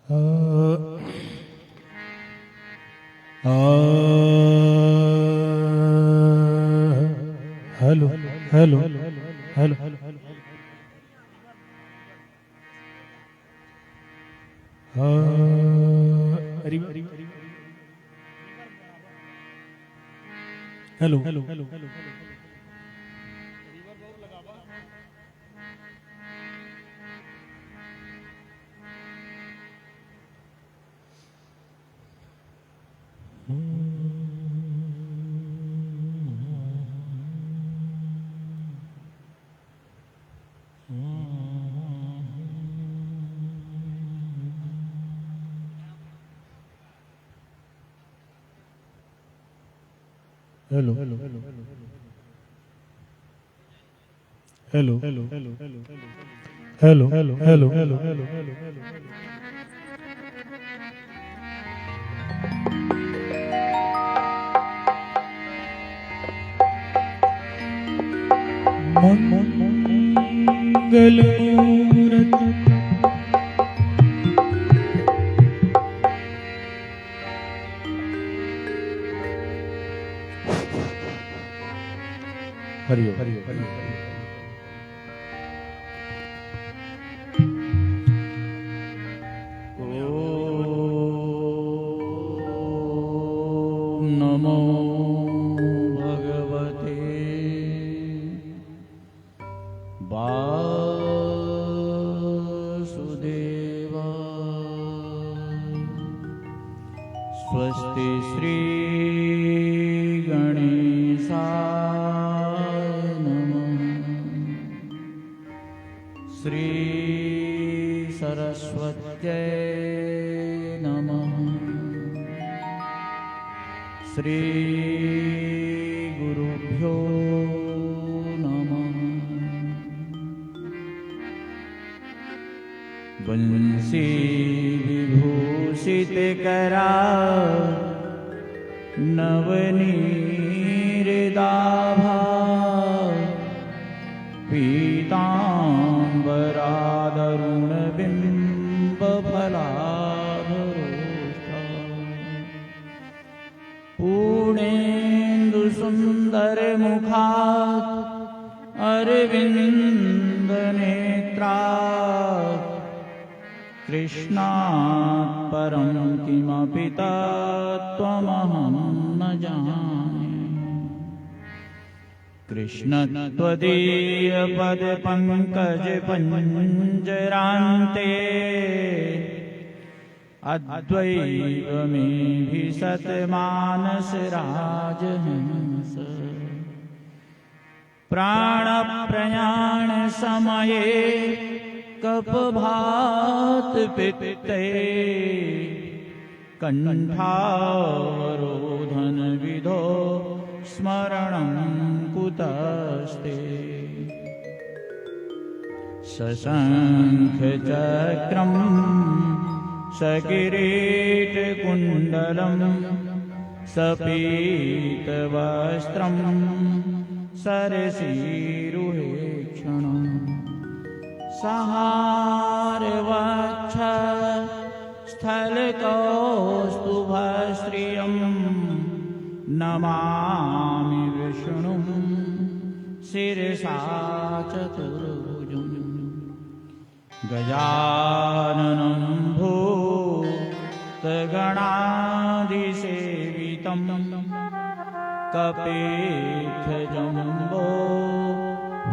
Hello hello hello hello hello hello hello hello hello hello hello hello hello hello मंगल मूरत हरिओ हरिओ हरिओ नमो भगवते वासुदेवाय। स्वस्ति श्री गणेशाय नमः। श्री सरस्वत्यै नमः। श्री गुरुभ्यो नमः। वंशी विभूषितकरा नवनीरदाभा पीताम्बरादरुणबिम्बफलाधरोष्ठा पूर्णेन्दुसुन्दरमुखात् अरविन्दनेत्रात् कृष्णात् परं किमपि तत्त्वमहं न जाने। कृष्ण त्वदीयपदपङ्कजपञ्जरान्ते अद्वैतमेभिसतमानसराजहंस। प्राणप्रयाणसमये कफवातपित्ते कण्ठावरोधनविधौ स्मरणं कुतस्ते। सशङ्खचक्रं सकिरीटकुण्डलं सपीतवस्त्रं सरसीरुहेक्षणं। सहारवक्ष स्थलकौस्तुभश्रियं नमामि विष्णुं शिरसा चतुर्भुजं। गजाननं भूतगणाधिसेवितं कपित्थजम्बो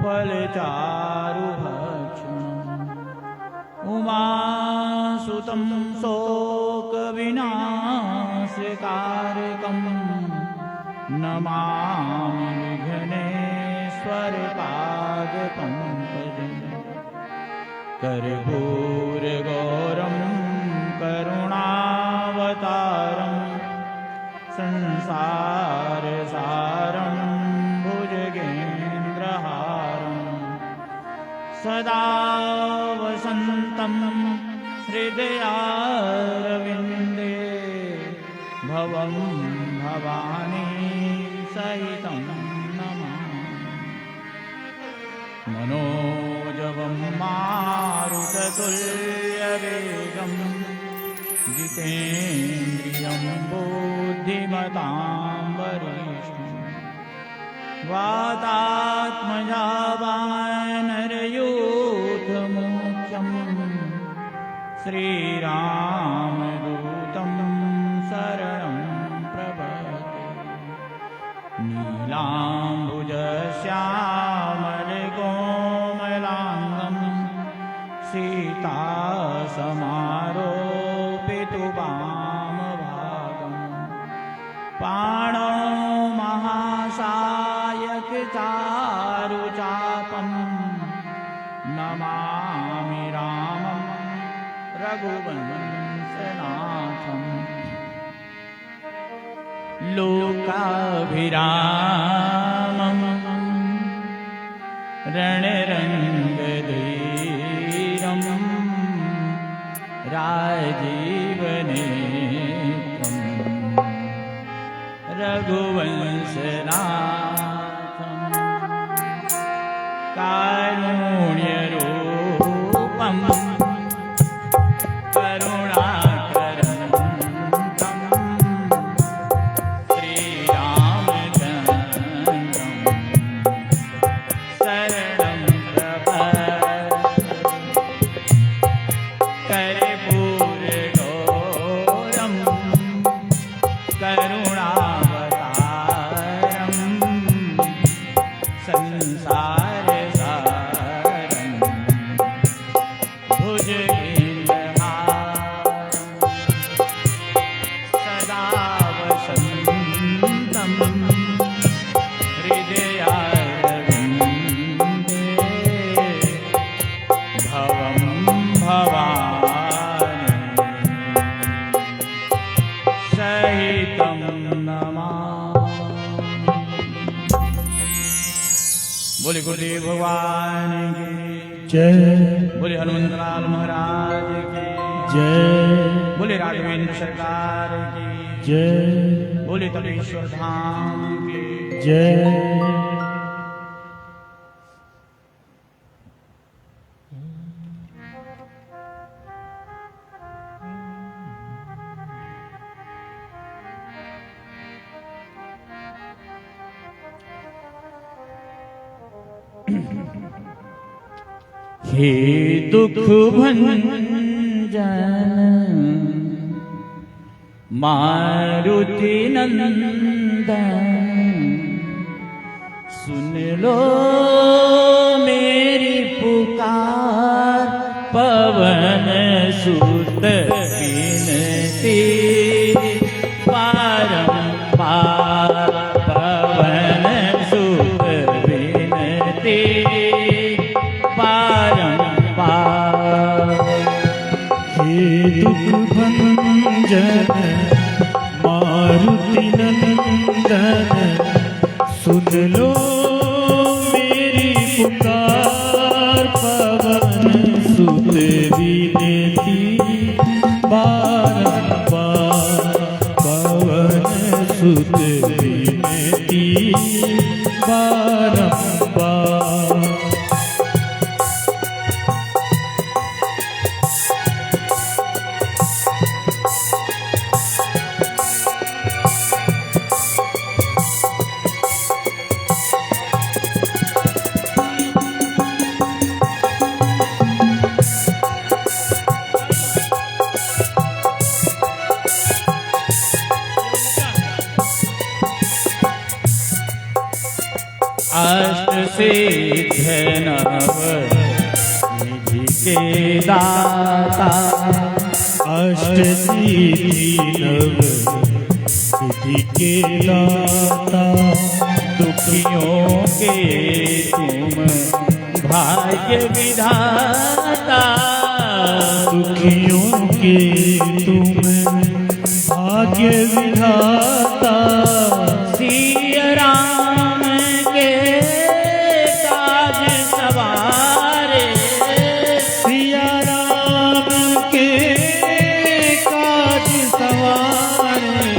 फलचारुभक्षणम्। उमासुतं शोकविनाशकारकं नमामि विघ्नेश्वरपादपङ्कजम्। कर्पूरगौरं करुणावतारं संसारसारं भुजगेन्द्रहारं सदा वसन्तं हृदयारविन्दे भवं भवानी सहितं नमामि। मनोजवं मारुततुल्यवेगं जितेन्द्रियं बुद्धिमतां वरिष्ठं वातात्मजा वानरयूथमुख्यं श्रीरामदूतं शरणं प्रपद्ये नीलाम्बुजश्यामलकोमलाङ्गं सीतासमारोपितुवामभागं पाणौ महासायकचारुचापं नमामि रामं रघुवंशनाथम् लोकाभिरामं रणरङ्गधीरं राजीवनेत्रं रघुवंशनाथं कारुण्यरूपं बोले गुरुदेव भगवान की जय। बोले हनुमंतलाल महाराज की जय। बोले राघवेंद्र सरकार की जय। बोले तपेश्वर धाम की जय। हे दुख भंजन मारुति नंदन सुन लो मेरी पुकार पवन सुत विनती बारंबार पवन सुत विनती हे दुख भंजन मारुति नंदन सुन लो मेरी पुकार पवन सुत विनती बारंबार पवन सुत विनती बारंबार। अष्ट सिद्ध नव निधि के दाता अष्ट सिद्धि नव सिद्धि के दाता दुखियों के तुम भाग्य विधाता दुखियों के तुम भाग्य विधाता सिया राम के काज सवारे सिया राम के काज सवारे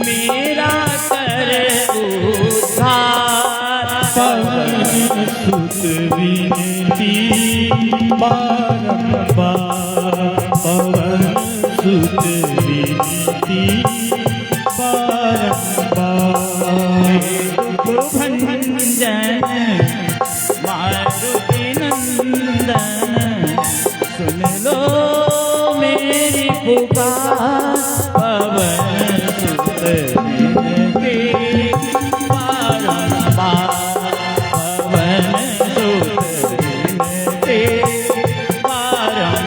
मेरा कर उद्धार पवन सुत विनती बारंबार पवन सुत विनती बारंबार। भंजन मारुति नंदन सुन लो मेरी पुकार पवन सुत विनती बारंबार पवन सुत विनती बारंबार।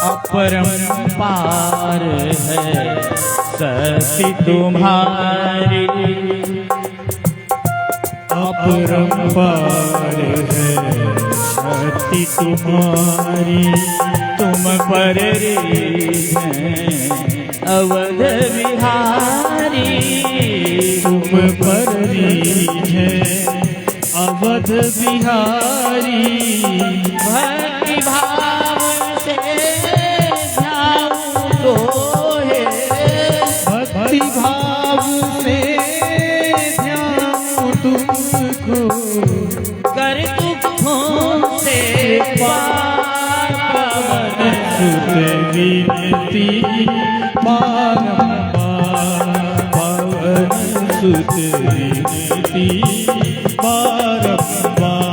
अपरंपार है सती तुम्हारी अपरंपार है शक्ति तुम्हारी। तुम पर अवध बिहारी तुम पर है अवध बिहारी। भक्ति भाव से ध्याऊं तो है भक्ति भाव से ध्यान तुमको कर दुखों से पार पवन सुत विनती बारंबार पवन सुत विनती बारंबार।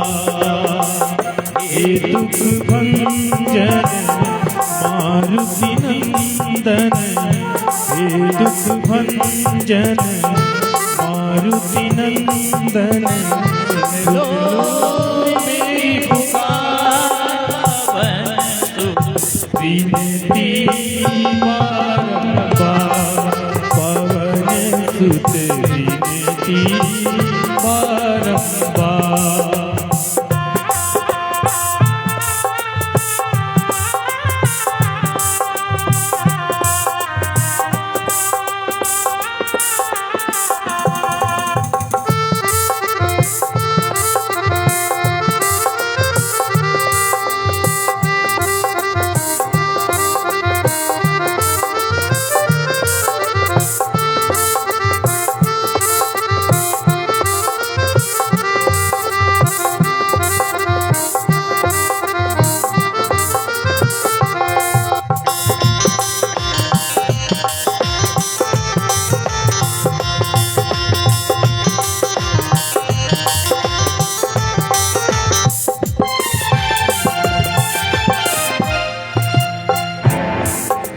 हे दुख भंजन मारुति नंदन हे दुख भंजन मारुति नंदन सुन लो मेरी पुकार पवन सुत विनती बारंबार पवन सुत विनती बारंबार।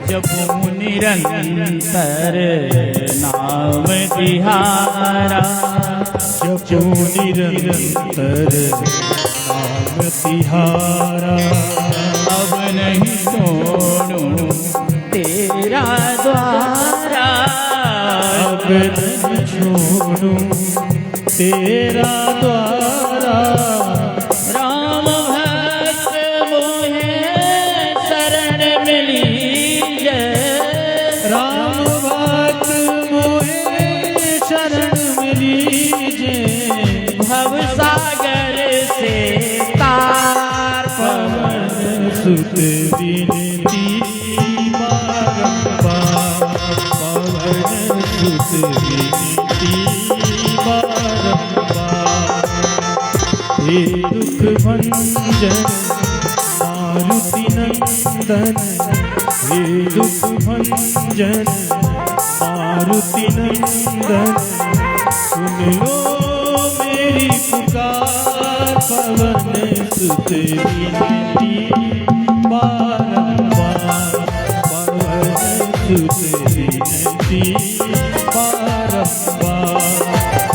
जपू निरंतर नाम तिहारा जपो निरंतर नाम तिहारा। अब नहीं छोड़ूं तेरा द्वारा अब नहीं छोड़ूं तेरा द्वारा। राम भक्त मोहे शरण मिली राम भक्त मोहे शरण मिलीजे। भव सागर से तार पवन सुत विनती बारंबार पवन सुत विनती बारंबार। हे दुख भंजन मारुति नंदन हे दुख भंजन मारुति नंदन सुन लो मेरी पुकार पवन सुत विनती बारंबार पवन सुत विनती बारंबार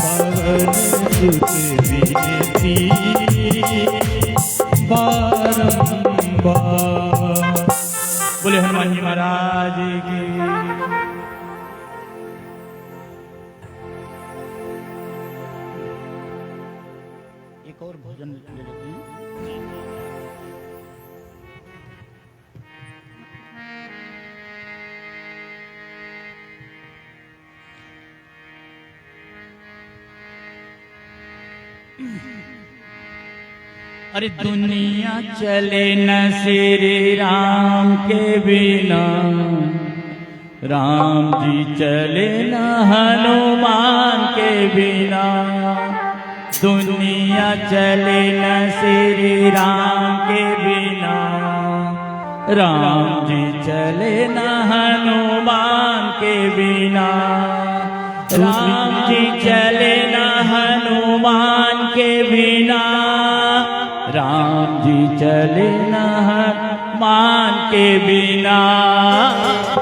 पवन सुत विनती बारंबार। बोले हनुमान जी महाराज की। एक और भजन ले लेते हैं। अरे दुनिया चले न श्री राम के बिना, राम जी चले न हनुमान के बिना। दुनिया चले न श्री राम के बिना, राम जी चले न हनुमान के बिना। राम जी चले न हनुमान के बिना, राम जी चले न हनुमान के बिना।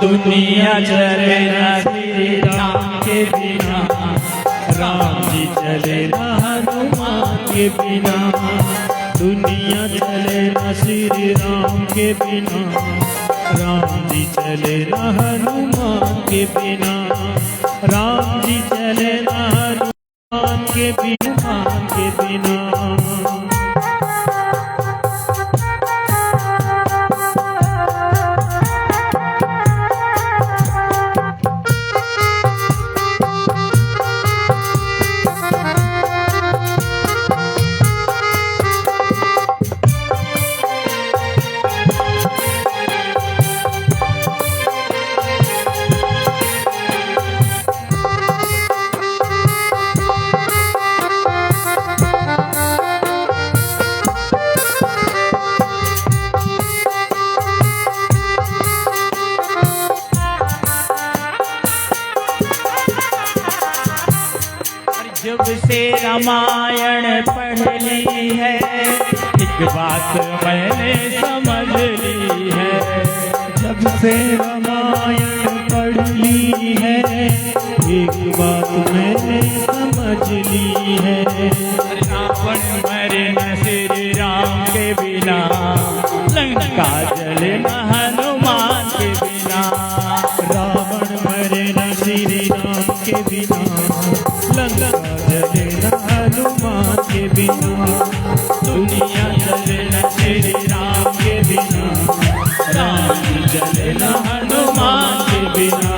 दुनिया चले न श्री राम के बिना, राम जी चले न हनुमान के बिना। दुनिया चले न श्री राम के बिना, राम जी चले न हनुमान के बिना। राम जी चले न हनुमान के बिना के बिना। जब से रामायण पढ़ ली है, एक बात मैंने समझ ली है। जब से रामायण पढ़ ली है, एक बात मैंने समझ ली है। रावण मरे न श्री राम के बिना, लंका जले न हनुमान के बिना। रावण मरे न श्री राम के बिना, लंका जले न हनुमान के बिना। दुनिया चले न श्री राम के बिना, राम जले न हनुमान के बिना।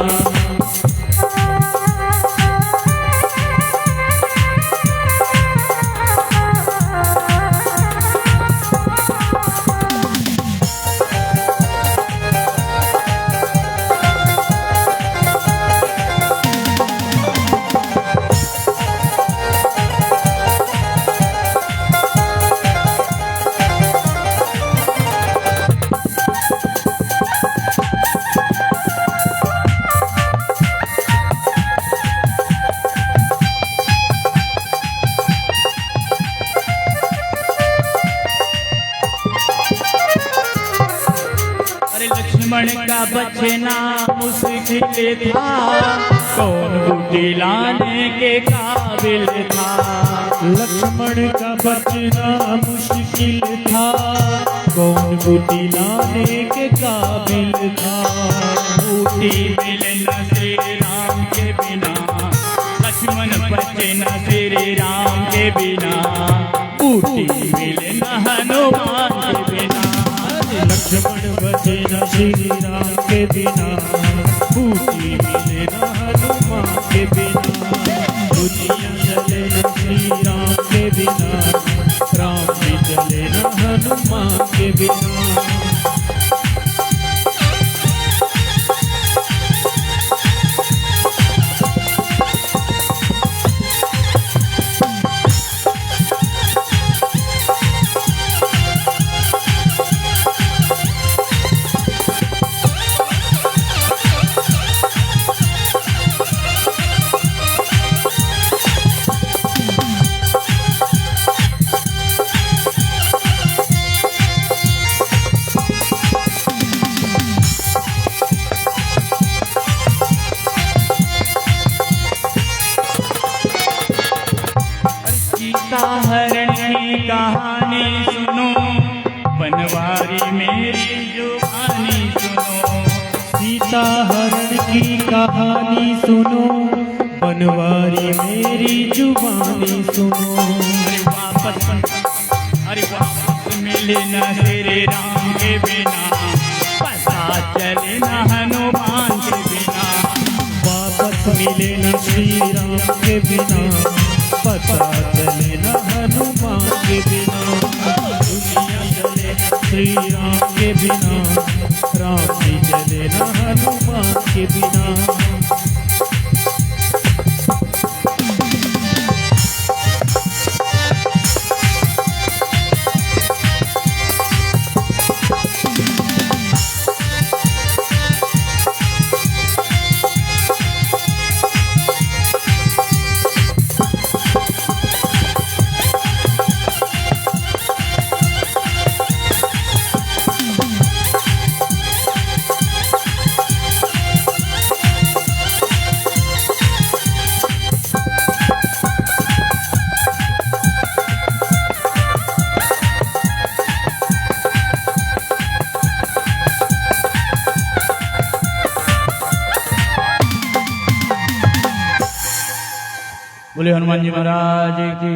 लक्ष्मण का बचना मुश्किल था, कौन बूटी लाने के काबिल था। लक्ष्मण का बचना मुश्किल था, कौन बूटी लाने के काबिल था। बूटी मिले न श्री राम के बिना, लक्ष्मण बचे न श्री राम के बिना। बूटी मिले न हनुमान के बिना, लक्ष्मण बचे न श्री राम के बिना। बूटी मिले न हनुमान के बिना। दुनिया चले न श्री राम के बिना, राम भी चले न हनुमान के बिना। हरण की कहानी सुनो, बनवारी मेरी जुबानी सुनो। सीता हरण की कहानी सुनो, बनवारी मेरी जुबानी सुनो। वापस अरे वापस मिले न श्री राम के बिना, पता चले न हनुमान के बिना। वापस मिले न श्री राम के बिना, पता चले न हनुमान के बिना। दुनिया चले श्री राम के बिना, राम जी चले न हनुमान के बिना। बोले हनुमान जी महाराज की।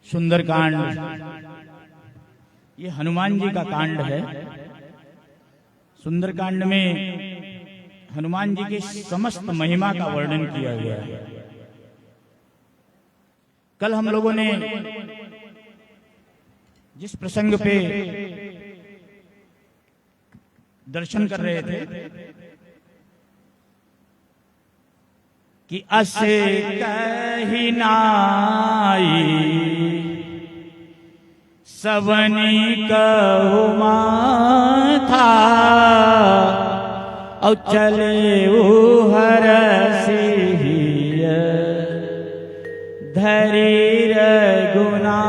सुंदरकांड ये हनुमान जी का कांड है। सुंदरकांड में हनुमान जी की समस्त महिमा का वर्णन किया गया है। कल हम लोगों ने जिस प्रसंग पे दर्शन कर रहे थे कि अस कही नाई सबनी कहु माथा, और चले हरसिय धरी रघुनाथा।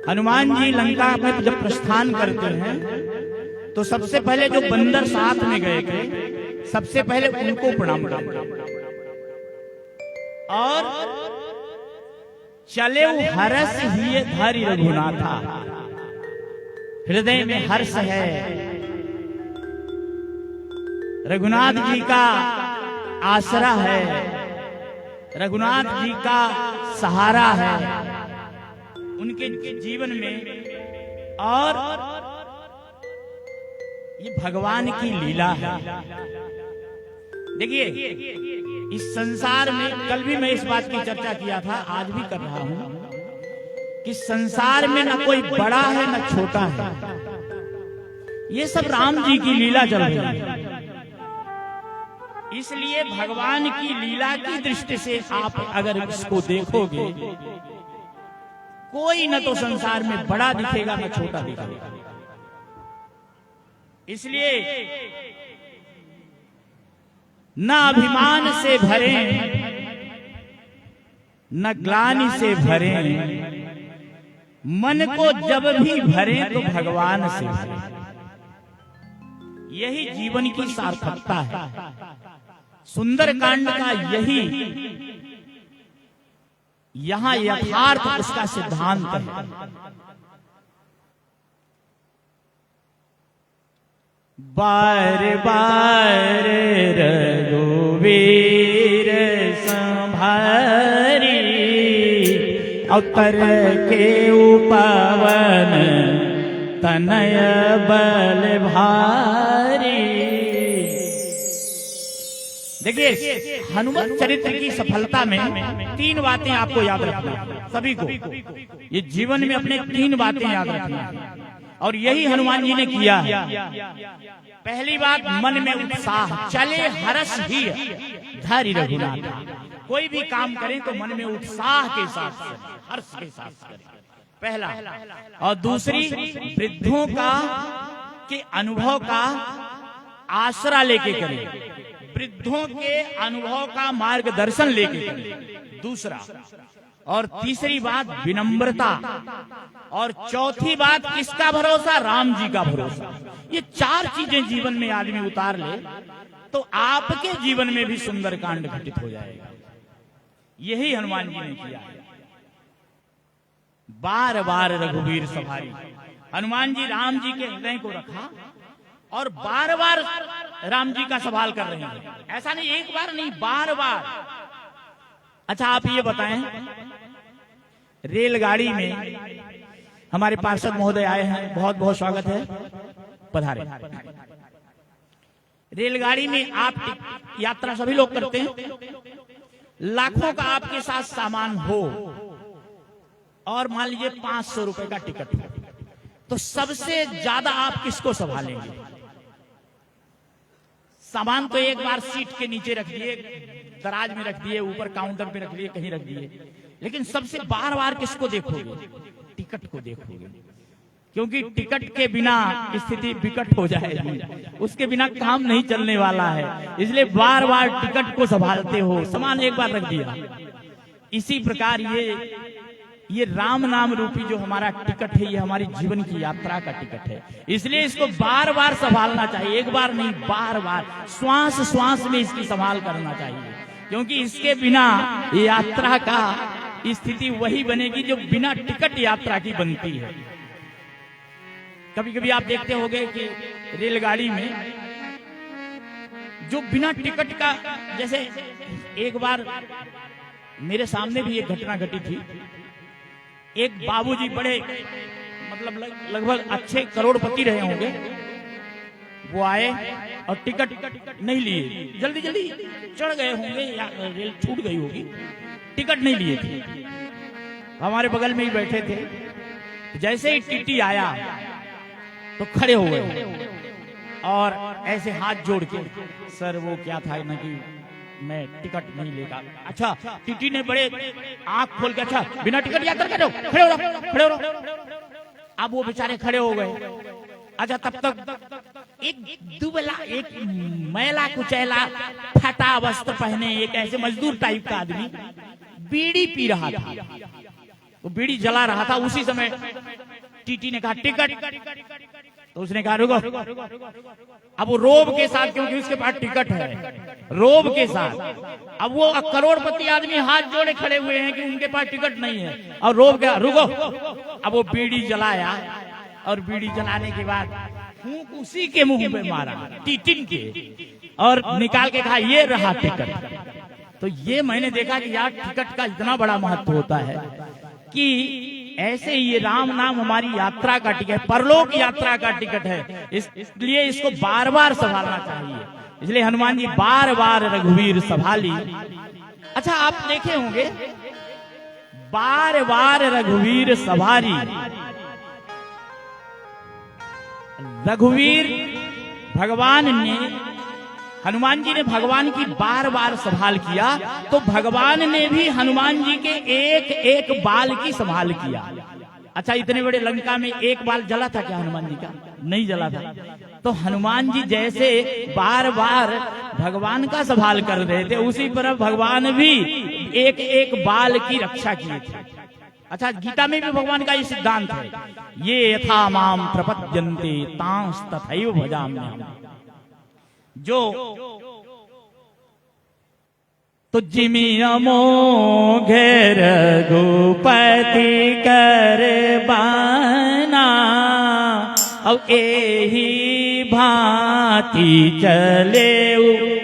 हनुमान जी लंका में जब प्रस्थान करते हैं तो सबसे पहले जो बंदर साथ में गए थे, सबसे पहले उनको प्रणाम करते और चले हर्ष ही धरि रघुनाथा। हृदय में हर्ष है, रघुनाथ जी का आसरा है, रघुनाथ जी का सहारा है उनके जीवन में, और ये भगवान की लीला है। देखिए इस संसार में, कल भी मैं इस बात की चर्चा किया था, आज भी कर रहा हूं कि संसार में न कोई बड़ा है न छोटा है, ये सब राम जी की लीला चल रही है। इसलिए भगवान की लीला की दृष्टि से आप अगर इसको देखोगे, कोई न तो संसार में बड़ा दिखेगा न छोटा दिखेगा। इसलिए न अभिमान से भरे न ग्लानि से भरे, मन को जब भी भरे तो भगवान से भरे। यही जीवन की सार्थकता है। सुंदरकांड का यही यहां यथार्थ उसका सिद्धांत है। बार बार रघुवीर संभारी, अवतर के उपवन तनय बल भारी। देखिए हनुमत चरित्र की सफलता में तीन बातें आपको याद रखना, सभी को ये जीवन में अपने तीन बातें याद रखना, और यही हनुमान जी ने किया है। पहली बात, मन में उत्साह, चले हर्ष ही धरि रघुनाथ। कोई भी काम करें तो मन में उत्साह के साथ, हर्ष के साथ करें, पहला। और दूसरी, वृद्धों का के अनुभव का आसरा लेके करें, वृद्धों के अनुभव का मार्गदर्शन लेके करें, दूसरा। और तीसरी बात, विनम्रता। और चौथी बात, किसका भरोसा? राम जी का भरोसा। ये चार चीजें जीवन में आदमी उतार ले तो आपके जीवन में भी सुंदरकांड घटित हो जाएगा। यही हनुमान जी ने किया है। बार बार रघुवीर सवारी, हनुमान जी राम जी के हृदय को रखा और बार बार राम जी का सवाल कर रहे हैं। ऐसा नहीं, एक बार नहीं, बार बार। अच्छा आप ये बताएं, रेलगाड़ी में हमारे पार्षद महोदय आए हैं, बहुत बहुत स्वागत है, पधारे। रेलगाड़ी में आप यात्रा सभी लोग करते हैं, लाखों का आपके साथ सामान हो और मान लीजिए 500 रुपए का टिकट हो, तो सबसे ज्यादा आप किसको संभालेंगे? सामान तो एक बार सीट के नीचे रख दिए, दराज में रख दिए, ऊपर काउंटर पे रख दिए, कहीं रख दिए, लेकिन सबसे बार बार किसको देखोगे? टिकट को देखोगे, क्योंकि टिकट के बिना स्थिति विकट हो जाएगी, उसके बिना काम नहीं चलने वाला है, इसलिए बार बार टिकट को संभालते हो। सामान एक बार रख दिया। इसी प्रकार ये राम नाम रूपी जो हमारा टिकट है, ये हमारी जीवन की यात्रा का टिकट है, इसलिए इसको बार बार संभालना चाहिए, एक बार नहीं, बार बार, श्वास श्वास में इसकी संभाल करना चाहिए, क्योंकि इसके बिना यात्रा का स्थिति वही बनेगी जो बिना टिकट यात्रा की बनती है। कभी कभी आप देखते होंगे कि रेलगाड़ी में जो बिना टिकट का, जैसे एक बार मेरे सामने भी एक घटना घटी थी। एक बाबूजी बड़े मतलब लगभग अच्छे करोड़पति रहे होंगे, वो आए और टिकट नहीं लिए, जल्दी जल्दी चढ़ गए होंगे या रेल छूट गई होगी, टिकट नहीं लिए थे। हमारे बगल में ही बैठे थे। जैसे ही टीटी आया तो खड़े हो गए और ऐसे हाथ जोड़ के, सर वो क्या था ना कि मैं टिकट नहीं लेगा। अच्छा, टीटी ने बड़े आंख खोल के, अच्छा बिना टिकट यात्रा करो, खड़े हो, खड़े हो। अब वो बेचारे खड़े हो गए। अच्छा, तब तक एक दुबला, एक मैला कुचैला फटा वस्त्र पहने एक ऐसे मजदूर टाइप का आदमी बीड़ी पी रहा था, वो बीड़ी जला रहा था। उसी समय टीटी ने कहा टिकट, तो उसने कहा रुको। अब वो रोब के साथ, क्योंकि उसके पास टिकट है, रोब के साथ, अब वो करोड़पति आदमी हाथ जोड़े खड़े हुए हैं कि उनके पास टिकट नहीं है, और रोब क्या, रुको। अब वो बीड़ी जलाया और बीड़ी जलाने के बाद फूंक उसी के मुंह पे मारा, टीटिन के, और निकाल के कहा ये रहा टिकट। तो ये मैंने देखा कि यार टिकट का इतना बड़ा महत्व होता है कि ऐसे ये राम नाम हमारी यात्रा का टिकट, परलोक यात्रा का टिकट है, इसलिए इसको बार बार संभालना चाहिए। इसलिए हनुमान जी बार बार रघुवीर संभाली। अच्छा, आप देखे होंगे बार बार रघुवीर संभाली। रघुवीर भगवान ने, हनुमान जी ने भगवान की बार बार संभाल किया, तो भगवान ने भी हनुमान जी के एक एक बाल की संभाल किया। अच्छा, इतने बड़े लंका में एक बाल जला था क्या हनुमान जी का? नहीं जला था। तो हनुमान जी जैसे बार बार भगवान का संभाल कर रहे थे, उसी तरह भगवान भी एक एक बाल की रक्षा किए थे। अच्छा, गीता में भी भगवान का ये सिद्धांत है, ये यथा माम प्रपद्यन्ते तांस तथैव भजाम्यहम्। जो तो जिमि अमोघ रघुपति कर बाना, अब एही भांति चले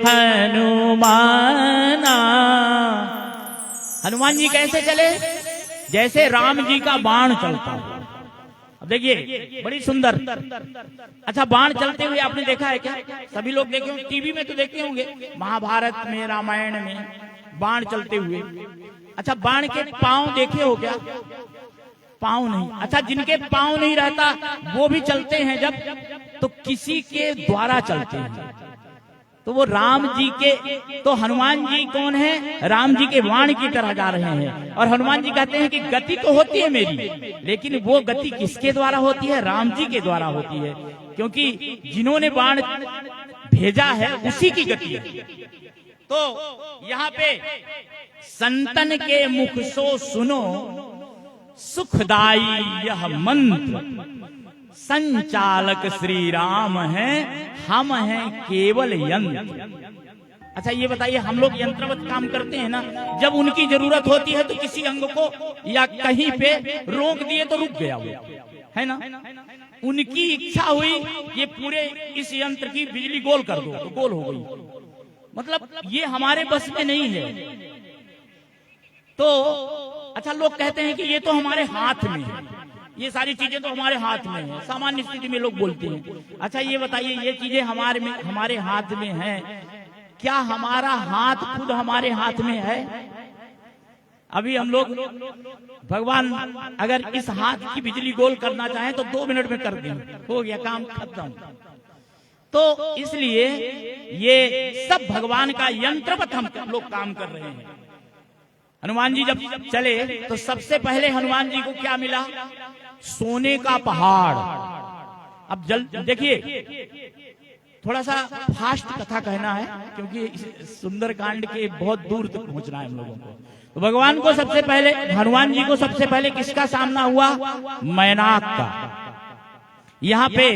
हनुमाना। हनुमान जी कैसे चले? जैसे राम जी का बाण चलता है। अब देखिए बड़ी सुंदर। अच्छा, बाण चलते हुए आपने देखा है क्या? सभी लोग देखे होंगे, टीवी में तो देखते होंगे, महाभारत में, रामायण में बाण चलते हुए। अच्छा, बाण के पांव देखे हो क्या? पांव नहीं। अच्छा, जिनके पांव नहीं रहता वो भी चलते हैं जब, तो किसी के द्वारा चलते हैं। तो वो राम जी के, तो हनुमान जी कौन है? राम जी के बाण की तरह जा रहे हैं। और हनुमान जी कहते हैं कि गति तो होती है मेरी, लेकिन वो गति किसके द्वारा होती है? राम जी के द्वारा होती है, क्योंकि जिन्होंने बाण भेजा है उसी की गति है। तो यहाँ पे संतन के मुख सो सुनो, सुखदाई यह मंत्र, संचालक श्री राम हैं, हम हैं केवल यंत्र। अच्छा, ये बताइए, हम लोग यंत्रवत काम करते हैं ना, जब उनकी जरूरत होती है तो किसी अंग को या कहीं पे रोक दिए तो रुक गया वो, है ना? उनकी इच्छा हुई ये पूरे इस यंत्र की बिजली गोल कर दो, तो गोल हो गई। मतलब ये हमारे बस में नहीं है। तो अच्छा, लोग कहते हैं कि ये तो हमारे हाथ में है, ये सारी चीजें तो हमारे हाथ में है, सामान्य स्थिति में लोग बोलते हैं। अच्छा ये बताइए, ये चीजें हमारे हाथ में है, क्या हमारा हाथ खुद हमारे हाथ में है? अभी हम लोग भगवान अगर इस हाथ की बिजली गोल करना चाहें तो 2 मिनट में कर दें, हो गया काम खत्म। तो इसलिए ये सब भगवान का यंत्रवत हम लोग काम कर रहे हैं। हनुमान जी जब चले तो सबसे पहले हनुमान जी को क्या मिला? सोने का पहाड़। अब देखिए, थोड़ा सा फास्ट कथा कहना है क्योंकि सुंदरकांड के बहुत दूर तक पहुंचना है हम लोगों को। तो भगवान को सबसे पहले, हनुमान जी को सबसे पहले किसका सामना हुआ? मैनाक का। यहाँ पे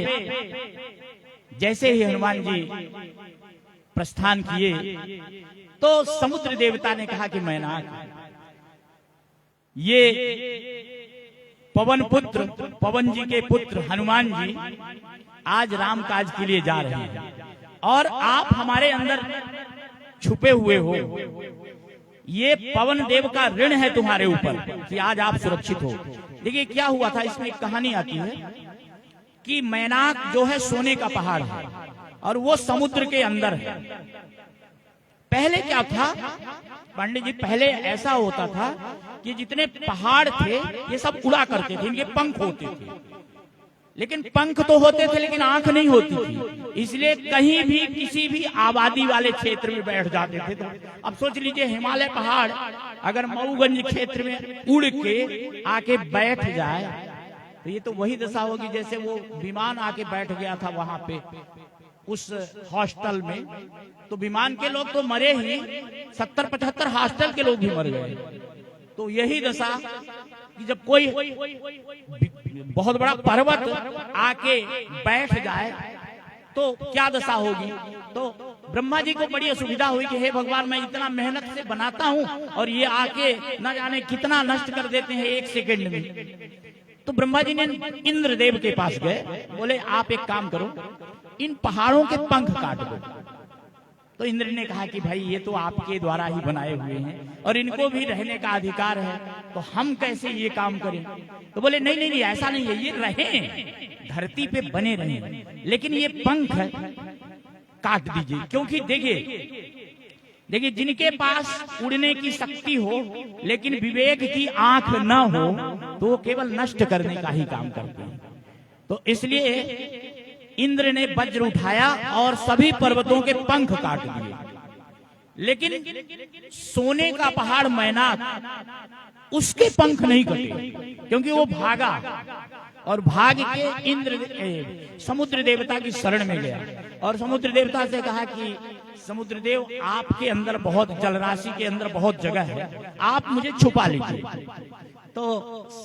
जैसे ही हनुमान जी प्रस्थान किए तो समुद्र देवता ने कहा कि मैनाक, ये पवन जी के पुत्र हनुमान जी आज राम काज के लिए जा रहे हैं और आप हमारे अंदर छुपे हुए हो। ये पवन देव का ऋण है तुम्हारे ऊपर कि आज आप सुरक्षित हो। देखिए क्या हुआ था, इसमें एक कहानी आती है कि मैनाक जो है सोने का पहाड़ है और वो समुद्र के अंदर है। पहले क्या था पंडित जी, पहले ऐसा होता था कि जितने पहाड़ थे ये सब उड़ा करते थे, इनके पंख होते थे, लेकिन पंख तो होते थे लेकिन आंख नहीं होती थी। इसलिए कहीं भी किसी भी आबादी वाले क्षेत्र में बैठ जाते थे। तो अब सोच लीजिए, हिमालय पहाड़ अगर मऊगंज क्षेत्र में उड़ के आके बैठ जाए तो ये तो वही दशा होगी जैसे वो विमान आके बैठ गया था वहां पे उस हॉस्टल में। तो विमान के लोग तो मरे ही, 70-75 हॉस्टल के लोग भी मर गए। तो यही दशा कि जब कोई बहुत बड़ा पर्वत आके बैठ जाए तो क्या दशा होगी। तो ब्रह्मा जी को बड़ी असुविधा हुई कि हे भगवान, मैं इतना मेहनत से बनाता हूं और ये आके न जाने कितना नष्ट कर देते हैं 1 सेकंड में। तो ब्रह्मा जी ने इंद्रदेव के पास गए, बोले आप एक काम करो, इन पहाड़ों के पंख काट दो। तो इंद्र ने कहा कि भाई ये तो आपके द्वारा ही बनाए हुए हैं और इनको भी रहने का अधिकार है, तो हम कैसे ये काम करें। तो बोले नहीं नहीं नहीं, ऐसा नहीं है, ये रहें, धरती पे बने रहें, लेकिन ये पंख काट दीजिए। क्योंकि देखिए जिनके पास उड़ने की शक्ति हो लेकिन विवेक की आंख न हो तो वो केवल नष्ट करने का ही काम करते हैं। तो इसलिए इंद्र ने वज्र उठाया और सभी पर्वतों के पंख काट दिए। लेकिन सोने का पहाड़ मैनाक, उसके पंख नहीं कटे क्योंकि वो भागा और भाग के इंद्र समुद्र देवता की शरण में गया और समुद्र देवता से कहा कि समुद्र देव, आपके अंदर बहुत जलराशि के अंदर बहुत जगह है, आप मुझे छुपा लीजिए। तो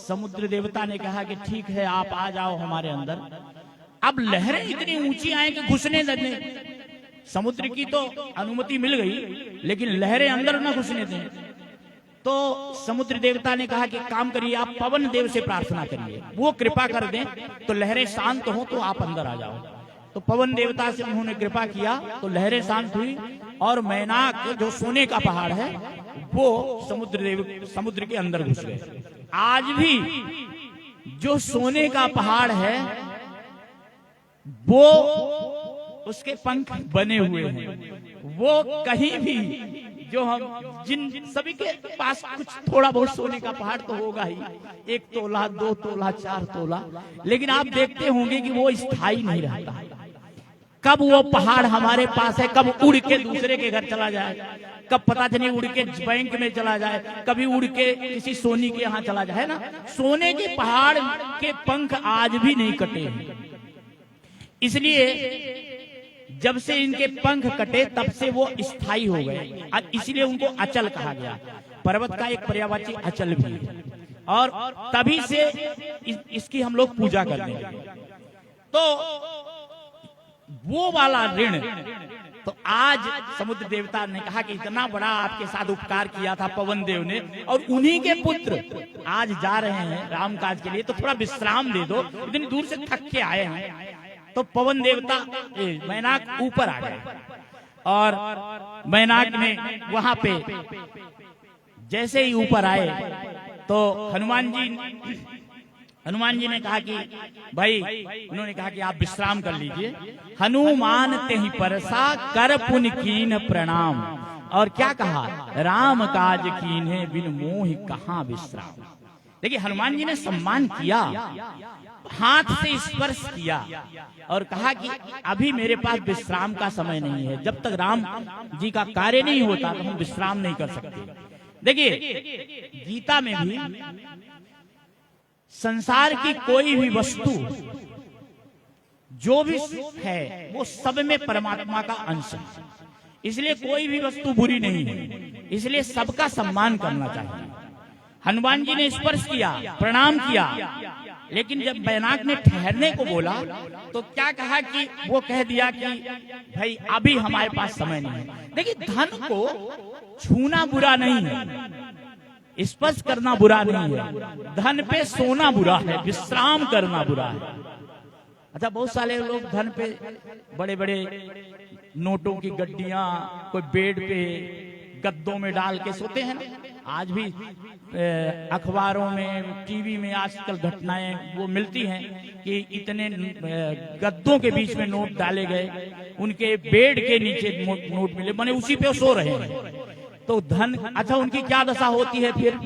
समुद्र देवता ने कहा कि ठीक है, आप आ जाओ हमारे अंदर। अब लहरें इतनी ऊंची आए कि घुसने दें, समुद्र की तो अनुमति मिल गई लेकिन लहरें अंदर न घुसने दें। तो समुद्र देवता ने कहा कि काम करिए, आप पवन देव से प्रार्थना करिए, वो कृपा कर दें तो लहरें शांत हो तो आप अंदर आ जाओ। तो पवन देवता से उन्होंने कृपा किया तो लहरें शांत हुई और मैनाक जो सोने का पहाड़ है वो समुद्र के अंदर घुस गए। आज भी जो सोने का पहाड़ है वो उसके पंख बने हुए हैं। वो कहीं भी जो हम जिन सभी के पास कुछ थोड़ा बहुत सोने का पहाड़ तो होगा ही, 1 तोला 2 तोला 4 तोला, लेकिन आप देखते होंगे कि वो स्थायी नहीं रहता। कब वो पहाड़ हमारे पास है, कब उड़ के दूसरे के घर चला जाए, कब पता नहीं उड़ के बैंक में चला जाए, कभी उड़ के किसी सोनी के यहाँ चला जाए ना। सोने के पहाड़ के पंख आज भी नहीं कटे हैं। इसलिए जब से इनके पंख कटे तब से वो स्थायी हो गए, इसलिए उनको अचल कहा गया। पर्वत का एक पर्यायवाची अचल भी है और तभी से इसकी हम लोग पूजा करते हैं। तो वो वाला ऋण तो आज समुद्र देवता ने कहा कि इतना बड़ा आपके साथ उपकार किया था पवन देव ने, और उन्हीं के पुत्र आज जा रहे हैं राम काज के लिए, तो थोड़ा विश्राम दे दो, इतनी दूर से थक के आए हैं। तो पवन देवता मैनाक ऊपर आ गए, और मैनाक ने वहां पे जैसे ही ऊपर आए तो हनुमान जी ने कहा कि भाई, उन्होंने कहा कि आप विश्राम कर लीजिए। हनुमान तेहि परसा कर पुन कीन प्रणाम, और क्या कहा, राम काज कीन्हे बिन मोहि कहाँ विश्राम। देखिए हनुमान जी ने सम्मान किया, हाथ से स्पर्श किया और कहा कि अभी मेरे पास विश्राम का समय नहीं है, जब तक राम जी का कार्य नहीं होता तो हम विश्राम नहीं कर सकते। देखिए गीता में भी संसार की कोई भी वस्तु जो भी है वो सब में परमात्मा का अंश है, इसलिए कोई भी वस्तु बुरी नहीं है, इसलिए सबका सम्मान करना चाहिए। हनुमान जी ने स्पर्श किया, प्रणाम किया, लेकिन जब मैनाक ने ठहरने को बोला तो क्या कहा कि वो कह दिया कि भाई अभी हमारे पास समय नहीं है। देखिए धन को छूना बुरा नहीं है, स्पर्श करना बुरा नहीं है, धन पे सोना बुरा है, विश्राम करना बुरा है। अच्छा, बहुत सारे लोग धन पे बड़े बड़े नोटों की गड्डियां, कोई बेड पे गद्दों में डाल के सोते हैं ना। आज भी अखबारों में, टीवी में आजकल घटनाएं वो मिलती हैं कि इतने गद्दों के बीच में नोट डाले गए, उनके बेड के नीचे नोट मिले, माने उसी पे सो रहे हैं। तो धन, अच्छा उनकी क्या दशा होती है फिर?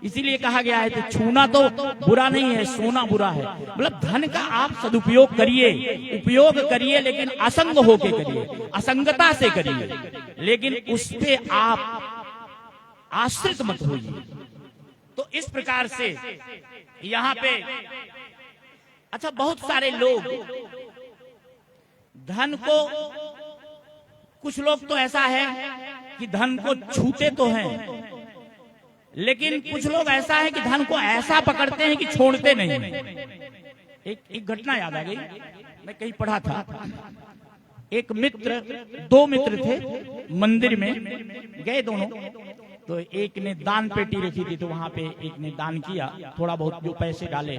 इसीलिए कहा गया है कि छूना तो बुरा नहीं है, सोना बुरा है। मतलब धन का आप सदुपयोग करिए, उपयोग करिए, लेकिन असंग होके करिए, असंगता से करिए, लेकिन उस पे आप आश्रित मत होइए। तो इस प्रकार से यहाँ पे अच्छा बहुत सारे लोग धन को, कुछ लोग तो ऐसा है कि धन को छूते तो हैं, लेकिन कुछ लोग ऐसा है कि धन को ऐसा पकड़ते हैं कि छोड़ते नहीं। एक घटना याद आ गई, मैं कहीं पढ़ा था, एक मित्र, दो मित्र थे, मंदिर में गए दोनों, तो एक ने दान पेटी रखी थी, तो वहां पे एक ने दान किया, थोड़ा बहुत जो पैसे डाले,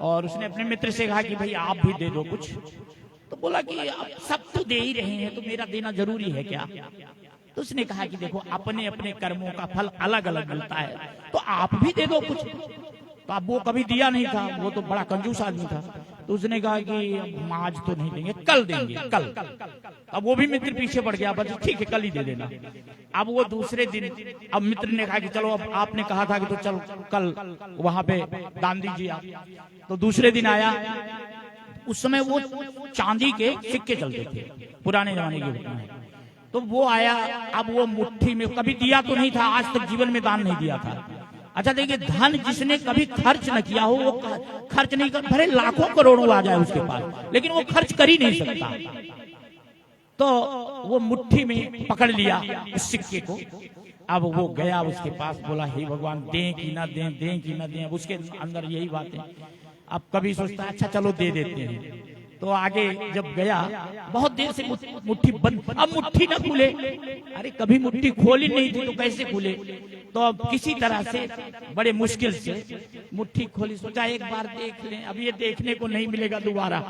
और उसने अपने मित्र से कहा कि भाई आप भी दे दो कुछ। तो बोला कि अब सब तो दे ही रहे हैं, तो मेरा देना जरूरी है क्या? तो उसने कहा कि देखो अपने अपने कर्मों का फल अलग अलग मिलता है, तो आप भी दे दो कुछ। तो अब वो कभी दिया नहीं था, वो तो बड़ा कंजूस आदमी था। तो उसने कहा कि हम आज तो नहीं देंगे, कल देंगे, कल। अब वो भी मित्र पीछे पड़ गया, बस ठीक है कल ही दे देना। अब वो दूसरे दिन, अब मित्र ने कहा कि चलो अब आपने कहा था कि तो चलो कल वहां पे दान दीजिए आप। तो दूसरे दिन आया, उस समय वो चांदी के सिक्के चलते थे, पुराने जमाने की घटना है। तो वो आया, अब वो मुट्ठी में, कभी दिया तो नहीं था, आज तक जीवन में दान नहीं दिया था। अच्छा देखिए, धन जिसने कभी खर्च न किया हो वो खर्च नहीं कर, भले लाखों करोड़ों आ जाए उसके पास, लेकिन वो खर्च कर ही नहीं सकता। तो वो मुट्ठी में पकड़ लिया उस सिक्के को। अब वो गया उसके पास, बोला हे भगवान दें कि ना दें, दें कि ना दें। अब उसके अंदर यही बात है, अब कभी सोचता अच्छा चलो दे देते हैं। तो आगे जब गया, बहुत देर से मुट्ठी बंद, अब मुट्ठी ना खुले। अरे कभी मुट्ठी खोली नहीं थी तो कैसे खुले? तो अब किसी तरह से बड़े मुश्किल से मुट्ठी खोली, सोचा एक बार देख लें, अब ये देखने को नहीं मिलेगा दोबारा।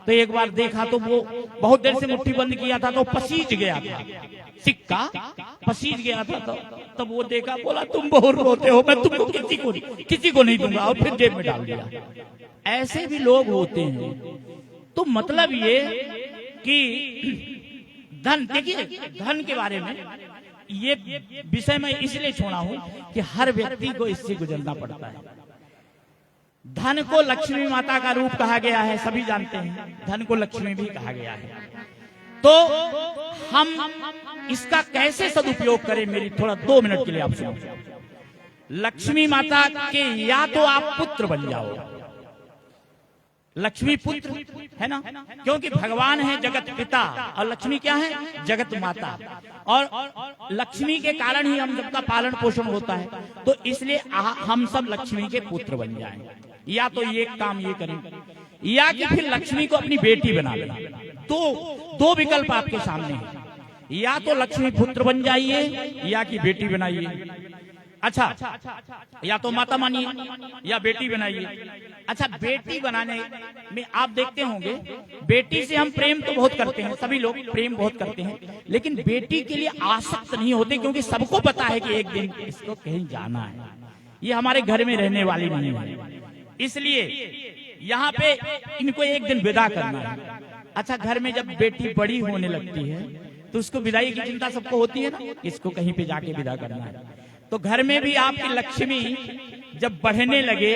तो एक बार देखा तो वो बहुत देर से मुट्ठी बंद किया था, तो पसीज गया था, सिक्का पसीज गया था। तो तब वो देखा, बोला तुम बहुत रोते हो, मैं तुमको किसी को नहीं दूंगा, और फिर जेब में डाल दिया। ऐसे भी लोग होते हैं। तो मतलब ये कि धन, देखिए धन के बारे में ये विषय मैं इसलिए छोड़ा हूं कि हर व्यक्ति को इससे गुजरना पड़ता है। धन को लक्ष्मी माता का रूप कहा गया है, सभी जानते हैं, धन को लक्ष्मी भी कहा गया है। तो हम इसका कैसे सदुपयोग करें, मेरी थोड़ा 2 मिनट के लिए आप सुनो। लक्ष्मी माता के या तो आप पुत्र बन जाओ, लक्ष्मी पुत्र है ना, क्योंकि भगवान है जगत पिता और लक्ष्मी क्या है, जगत माता। और लक्ष्मी के कारण ही हम सबका पालन पोषण होता है। तो इसलिए हम सब लक्ष्मी के पुत्र बन जाएं। या तो ये काम ये करें, या कि फिर लक्ष्मी को अपनी बेटी बना लें। तो 2 विकल्प आपके सामने हैं। या तो लक्ष्मी पुत्र बन जाइए या कि बेटी बनाइए। अच्छा, या तो माता मानिए या बेटी बनाइए। अच्छा, बेटी बनाने में आप देखते होंगे, बेटी से हम प्रेम तो बहुत करते हैं, सभी लोग प्रेम बहुत करते हैं, लेकिन बेटी के लिए आसक्त नहीं होते, क्योंकि सबको पता है कि एक दिन इसको कहीं जाना है, ये हमारे घर में रहने वाली नहीं है, इसलिए यहाँ पे इनको एक दिन विदा करना है। अच्छा, घर में जब बेटी बड़ी होने लगती है तो उसको विदाई की चिंता सबको होती है ना, इसको कहीं पे जाके विदा करना है। तो घर में भी आपकी लक्ष्मी जब बढ़ने लगे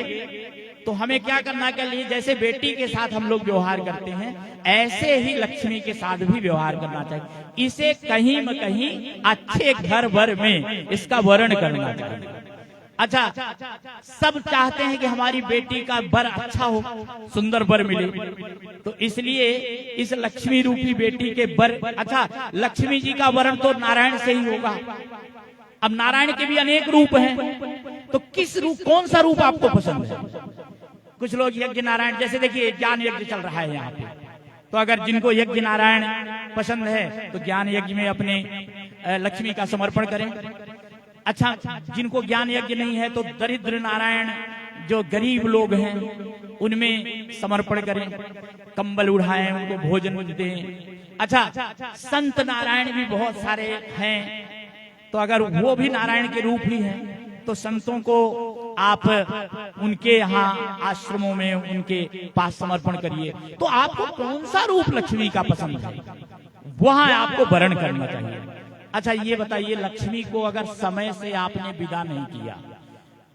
तो हमें क्या करना चाहिए, जैसे बेटी के साथ हम लोग व्यवहार करते हैं ऐसे ही लक्ष्मी के साथ भी व्यवहार करना चाहिए। इसे कहीं न कहीं अच्छे घर वर में इसका वर्ण करना चाहिए। अच्छा, सब चाहते हैं कि हमारी बेटी का वर अच्छा हो, सुंदर वर मिले, तो इसलिए इस लक्ष्मी रूपी बेटी के वर, अच्छा लक्ष्मी जी का वर्ण तो नारायण से ही होगा। अब नारायण के भी अनेक रूप हैं, तो किस रूप, कौन सा रूप आपको पसंद है? कुछ लोग यज्ञ नारायण, जैसे देखिए ज्ञान यज्ञ चल रहा है यहाँ पे, तो अगर जिनको यज्ञ नारायण पसंद है तो ज्ञान यज्ञ में अपने लक्ष्मी का समर्पण करें। अच्छा, जिनको ज्ञान यज्ञ नहीं है तो दरिद्र नारायण, जो गरीब लोग हैं उनमें समर्पण करें, कंबल उड़ाएं, उनको भोजन दें। अच्छा, संत नारायण भी बहुत सारे हैं, तो अगर वो भी नारायण के रूप ही हैं तो संतों को आप उनके यहाँ आश्रमों में उनके पास समर्पण करिए। तो आपको कौन सा रूप लक्ष्मी का पसंद है वहां आपको वर्ण करना चाहिए। अच्छा, ये बताइए, लक्ष्मी को अगर समय से आपने विदा नहीं किया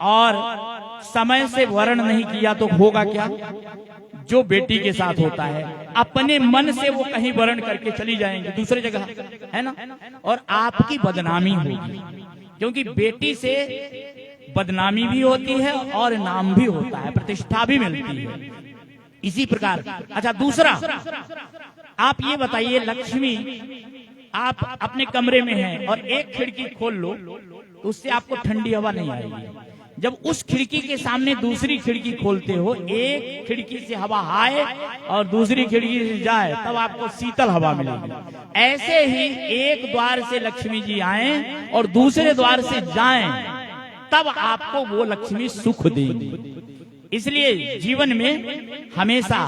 और समय से वर्ण नहीं किया तो होगा क्या? जो बेटी के साथ होता है, अपने मन से वो कहीं वर्ण करके चली जाएंगे दूसरी जगह, है ना, और आपकी बदनामी होगी, क्योंकि बेटी से बदनामी भी होती है और नाम भी होता है, प्रतिष्ठा भी मिलती है। इसी प्रकार, अच्छा दूसरा, आप ये बताइए, लक्ष्मी आप अपने कमरे में हैं और एक खिड़की खोल लो तो उससे आपको ठंडी हवा नहीं आएगी। जब उस खिड़की के सामने दूसरी खिड़की खोलते हो, एक खिड़की से हवा आए और दूसरी खिड़की से जाए, तब आपको शीतल हवा मिलेगी। ऐसे ही एक द्वार से लक्ष्मी जी आए और दूसरे द्वार से जाएं, तब आपको वो लक्ष्मी सुख देगी। इसलिए जीवन में हमेशा,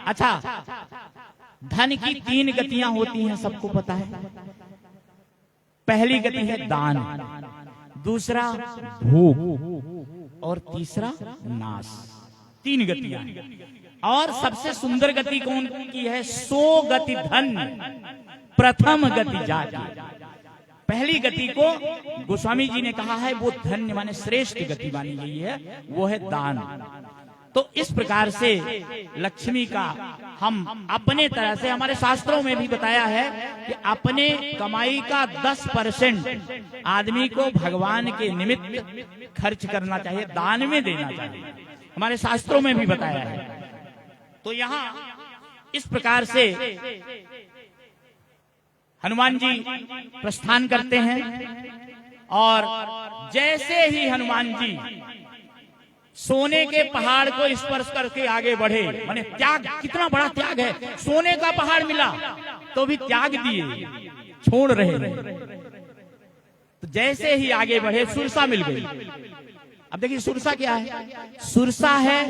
अच्छा धन की 3 गतियां होती हैं, सबको पता है। पहली गति है दान, दूसरा भोग और तीसरा नाश। 3 गतियां हैं। और सबसे सुंदर गति कौन की है? 100 गति धन, प्रथम गति जाति। पहली गति को गोस्वामी जी ने कहा है वो धन्य माने श्रेष्ठ गति मानी गई है, वो है दान। तो इस प्रकार से लक्ष्मी का हम अपने तरह से, हमारे शास्त्रों में भी बताया है कि अपने कमाई का 10% आदमी को भगवान के निमित्त खर्च करना चाहिए, दान में देना चाहिए, हमारे शास्त्रों में भी बताया है। तो यहाँ इस प्रकार से हनुमान जी प्रस्थान करते हैं और जैसे ही हनुमान जी सोने के पहाड़ को स्पर्श करके आगे बढ़े, माने त्याग, कितना बड़ा त्याग है, सोने का पहाड़ मिला तो भी त्याग दिए, छोड़ रहे हैं। तो जैसे ही आगे बढ़े सुरसा मिल गई। अब देखिए सुरसा क्या है? सुरसा है,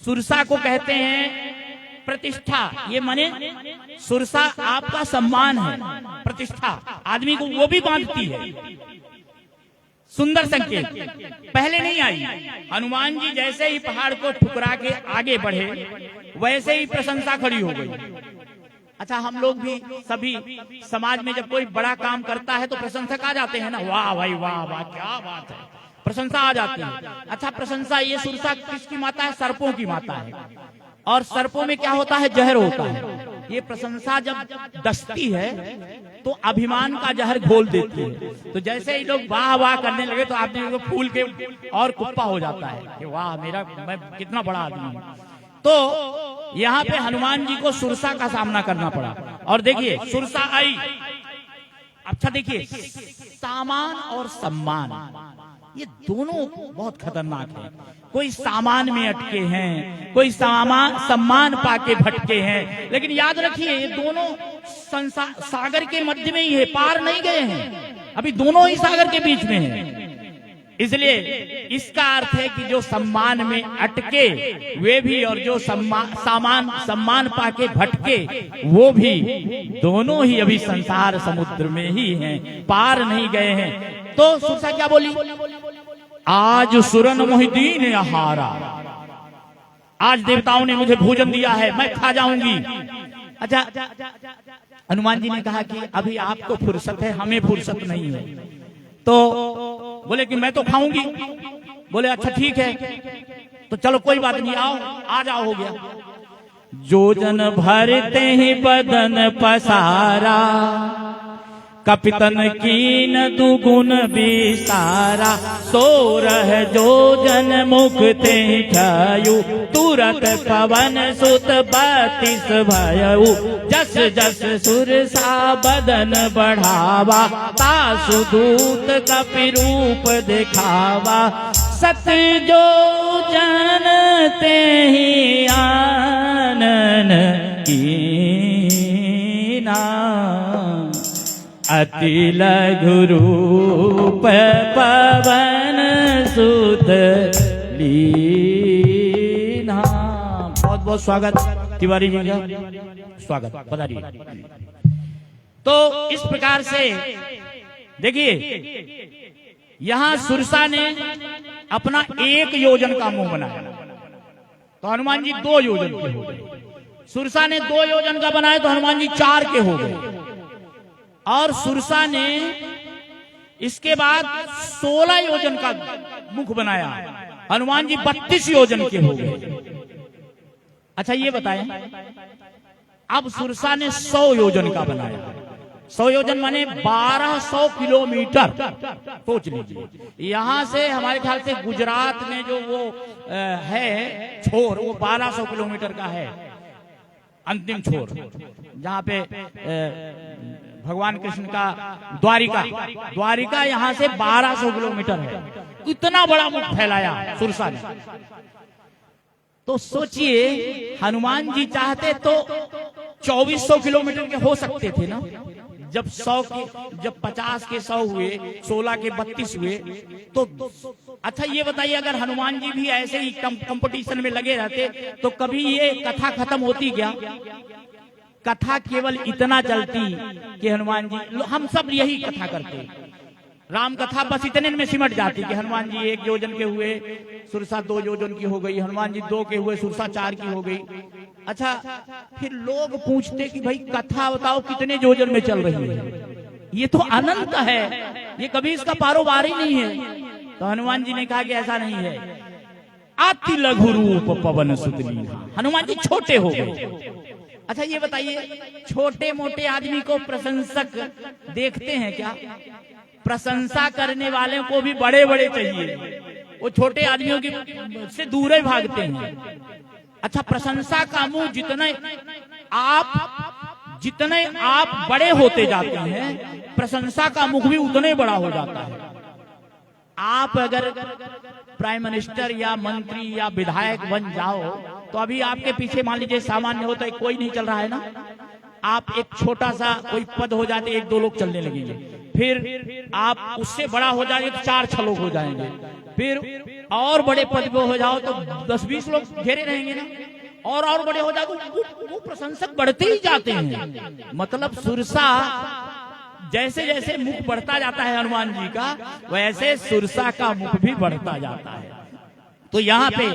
सुरसा को कहते हैं प्रतिष्ठा। ये माने सुरसा आपका सम्मान है, प्रतिष्ठा आदमी को वो भी बांधती है, सुंदर संकेत। पहले नहीं आई, हनुमान जी जैसे ही पहाड़ को ठुकरा के आगे बढ़े वैसे ही प्रशंसा खड़ी हो गई। अच्छा, हम लोग भी सभी समाज में जब कोई बड़ा काम करता है तो प्रशंसक आ जाते हैं ना, वाह भाई वाह वाह क्या बात है, प्रशंसा आ जाती है। अच्छा, प्रशंसा, ये सुरसा किसकी माता है? सर्पों की माता है। और सर्पों में क्या होता है? जहर होता है। ये प्रशंसा जब डसती है तो अभिमान का जहर घोल देती है। तो जैसे ही लोग वाह वाह करने लगे तो आदमी को फूल के और कुप्पा हो जाता है कि वाह मेरा, मैं कितना बड़ा आदमी हूं। तो यहाँ पे हनुमान जी को सुरसा का सामना करना पड़ा। और देखिए सुरसा आई। अच्छा देखिए, सामान और सम्मान, ये दोनों बहुत खतरनाक है। कोई सामान में अटके हैं, कोई सम्मान पाके भटके हैं, लेकिन याद रखिए ये दोनों सागर के मध्य में ही है, पार नहीं गए हैं, अभी दोनों ही सागर के बीच में हैं। इसलिए इसका अर्थ है कि जो सम्मान में अटके वे भी, और जो सम्मान पाके भटके वो भी, दोनों ही अभी संसार समुद्र में ही हैं, पार नहीं गए हैं। तो सुरसा क्या बोली? आज सुरन मोहिदीन आहारा, आज देवताओं ने मुझे भोजन दिया है, मैं खा जाऊंगी। अच्छा, हनुमान जी ने कहा कि अभी आपको फुर्सत है, हमें फुर्सत नहीं है। तो बोले कि मैं तो खाऊंगी। बोले अच्छा ठीक है, तो चलो कोई बात नहीं, आओ आ जाओ, हो गया। जो जन भरते ही बदन पसारा, कपितन कीन दुगुन विसारा, सो रह जो जन मुक्ते ठयु, तुरत पवन सुत 32 भयउ, जस जस सुरसा बदन बढ़ावा, तासु दूत कपि रूप दिखावा, सत जो जन ते ही आनन कीना, अति लघु रूप पवन सुत लीना। बहुत बहुत स्वागत तिवारी जी का, स्वागत, पधारिए। तो इस प्रकार से देखिए, यहां सुरसा ने अपना 1 योजन का मुंह बनाया, तो हनुमान जी 2 योजन के हो गए। सुरसा ने 2 योजन का बनाया तो हनुमान जी 4 के हो गए। और सुरसा ने इसके बाद 16 योजन का मुख बनाया, हनुमान जी 32 योजन के हो गए। अच्छा ये बताएं, अब सुरसा ने 100 योजन का बनाया। 100 योजन माने 1200 किलोमीटर। सोच लीजिए, यहां से हमारे ख्याल से गुजरात में जो वो है छोर, वो 1200 किलोमीटर का है, अंतिम छोर, जहां पे भगवान कृष्ण का द्वारिका यहां से 1200 किलोमीटर है। इतना बड़ा मुख फैलाया सुरसा ने। तो सोचिए, हनुमान जी चाहते तो 2400 किलोमीटर के हो सकते थे ना। जब 50 के 100 हुए, 16 के 32 हुए, तो अच्छा ये बताइए, अगर हनुमान जी भी ऐसे ही कंपटीशन में लगे रहते तो कभी ये कथा खत्म होती क्या? कथा केवल इतना चलती कि हनुमान जी, हम सब यही कथा करते, राम कथा बस इतने में सिमट जाती कि हनुमान जी 1 योजन के हुए, सुरसा 2 योजन की हो गई, हनुमान जी 2 के हुए, सुरसा 4 की हो गई। अच्छा, फिर लोग पूछते कि भाई कथा बताओ कितने योजन में चल रही है, ये तो अनंत है, ये कभी इसका पारोवार ही नहीं है। तो हनुमान जी ने कहा कि ऐसा नहीं है, अति लघु रूप पवन सुत लीना, हनुमान जी छोटे हो गए। अच्छा ये बताइए, छोटे मोटे आदमी को प्रशंसक देखते हैं क्या? प्रशंसा करने वाले को भी बड़े बड़े चाहिए, वो छोटे आदमियों की से दूर ही भागते हैं। अच्छा, प्रशंसा का मुंह जितने आप बड़े होते जाते हैं, प्रशंसा का मुख भी उतने बड़ा हो जाता है। आप अगर प्राइम मिनिस्टर या मंत्री या विधायक बन जाओ तो अभी आपके पीछे मान लीजिए सामान्य होता है, कोई नहीं चल रहा है ना, आप एक छोटा सा कोई पद हो जाते 1-2 लोग चलने लगेंगे, फिर आप उससे बड़ा हो जाएंगे तो 4-6 लोग हो जाएंगे, फिर और बड़े पद पे हो जाओ तो 10-20 लोग घेरे रहेंगे ना, और बड़े हो जाओ तो वो प्रशंसक बढ़ते ही जाते हैं। मतलब सुरसा जैसे जैसे मुख बढ़ता जाता है हनुमान जी का, वैसे सुरसा का मुख भी बढ़ता जाता है। तो यहाँ पे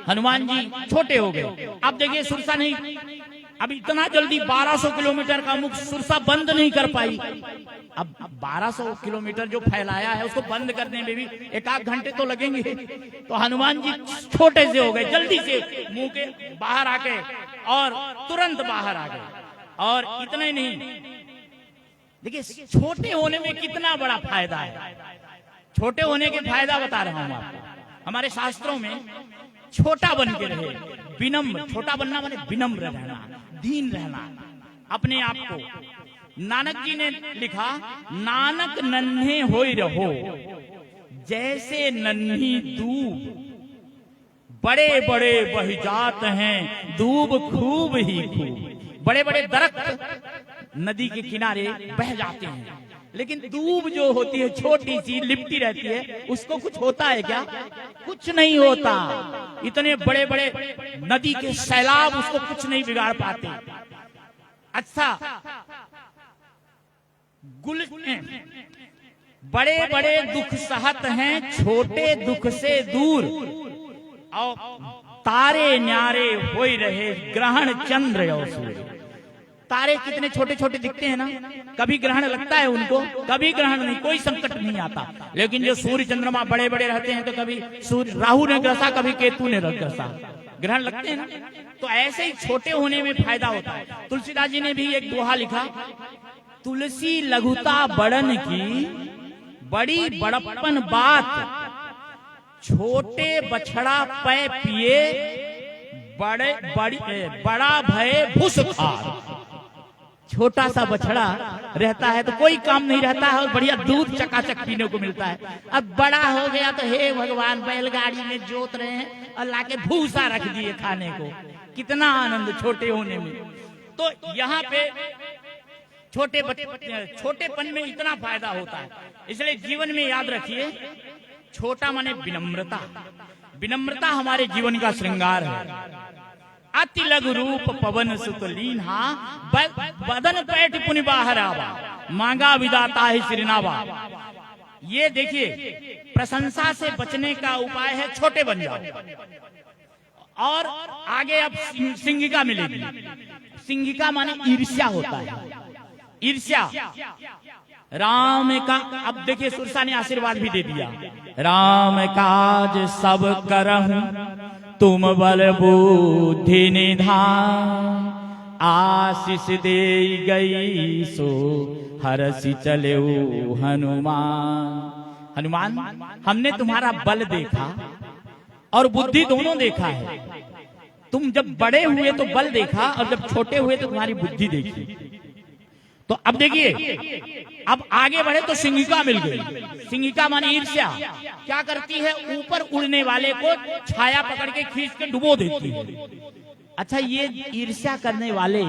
हनुमान जी छोटे हो गए। अब देखिए, सुरसा नहीं, अब इतना जल्दी 1200 किलोमीटर का मुख सुरसा बंद नहीं कर पाई। अब 1200 किलोमीटर जो फैलाया है उसको बंद करने में भी 1-8 घंटे तो लगेंगे। तो हनुमान जी छोटे से हो गए, जल्दी से मुंह के बाहर आके और तुरंत बाहर आ गए। और इतना ही नहीं, देखिए छोटे होने में कितना बड़ा फायदा है। छोटे होने के फायदा बता रहा हूं आपको। हमारे शास्त्रों में छोटा बन के रहे, विनम्र, छोटा बनना माने विनम्र रहना, दीन रहना अपने आप को। नानक जी ने लिखा, नानक नन्हे होई रहो, जैसे नन्ही दूब बड़े बड़े बह जात हैं, दूब खूब ही खूब। बड़े बड़े दरख्त नदी के किनारे बह जाते हैं, लेकिन दूब जो होती है छोटी सी लिपटी रहती है, उसको कुछ होता है क्या? कुछ नहीं होता। इतने बड़े बड़े नदी के सैलाब उसको कुछ नहीं बिगाड़ पाते। अच्छा, बड़े बड़े दुख सहत हैं, छोटे दुख से दूर। और तारे न्यारे होई रहे, ग्रहण चंद्र और सूर्य। तारे कितने छोटे छोटे दिखते हैं ना, कभी ग्रहण लगता है उनको, कभी ग्रहण नहीं, कोई संकट नहीं आता। लेकिन जो सूर्य चंद्रमा बड़े बड़े रहते हैं, तो कभी सूर्य राहु ने ग्रसा, कभी केतु ने ग्रसा, ग्रहण लगते हैं ना। तो ऐसे ही छोटे होने में फायदा होता है। तुलसीदास जी ने भी एक दोहा लिखा, तुलसी लघुता बड़न की बड़ी बड़प्पन बात, छोटे बछड़ा पै पिए बड़ा भय भूस खार। छोटा सा बछड़ा रहता है तो कोई काम नहीं रहता है और बढ़िया दूध चकाचक पीने को मिलता है। अब बड़ा हो गया तो हे भगवान, बैलगाड़ी में जोत रहे हैं और लाके भूसा रख दिए खाने को। कितना आनंद छोटे होने में। तो यहाँ पे छोटेपन में इतना फायदा होता है। इसलिए जीवन में याद रखिए, छोटा माने विनम्रता। विनम्रता हमारे जीवन का श्रृंगार है। अति लघु रूप पवन सुत लीन्हा, बदन पैठ पुनि बाहर आवा, मांगा विदाता ही श्रीनावा। ये देखिए, प्रशंसा से बचने का उपाय है छोटे बन जाओ। और आगे अब सिंगिका मिलेगी। सिंगिका माने ईर्ष्या होता है, ईर्ष्या। राम का, अब देखिए सुरसा ने आशीर्वाद भी दे दिया, राम काज सब करहूं तुम बल बुद्धि निधान, आशीष दे गई सो हरसि चले हनुमान। हनुमान, हमने तुम्हारा बल देखा और बुद्धि दोनों देखा है। तुम जब बड़े हुए तो बल देखा, और जब छोटे हुए तो तुम्हारी बुद्धि देखी। तो अब देखिए, अब आगे बढ़े तो सिंगिका मिल गई। सिंगिका माने ईर्ष्या। क्या करती है? ऊपर उड़ने वाले को छाया पकड़ के खींच के डुबो देती है। अच्छा, ये ईर्ष्या करने वाले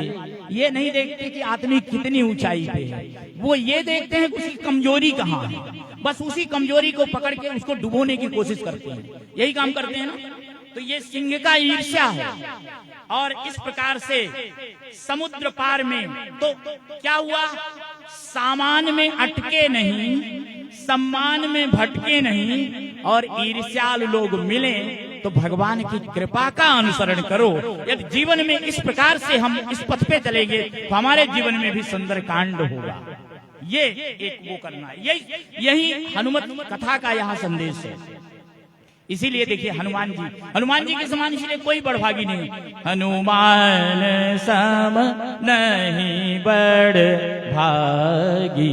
ये नहीं देखते कि आदमी कितनी ऊंचाई पे है, वो ये देखते हैं कि उसकी कमजोरी कहाँ है। बस उसी कमजोरी को पकड़ के उसको डुबोने की कोशिश करते हैं। यही काम करते हैं ना। तो ये सिंह का ईर्ष्या है। और इस प्रकार से समुद्र पार में तो क्या हुआ? सामान में अटके नहीं, सम्मान में भटके नहीं, और ईर्ष्यालु लोग मिले तो भगवान की कृपा का अनुसरण करो। यदि जीवन में इस प्रकार से हम इस पथ पे चलेंगे तो हमारे जीवन में भी सुंदर कांड होगा। ये एक वो करना है। यही हनुमत कथा का यहाँ संदेश है। इसीलिए देखिए हनुमान जी के समान इसलिए कोई बड़भागी नहीं। हनुमान सम नहीं बड़ भागी,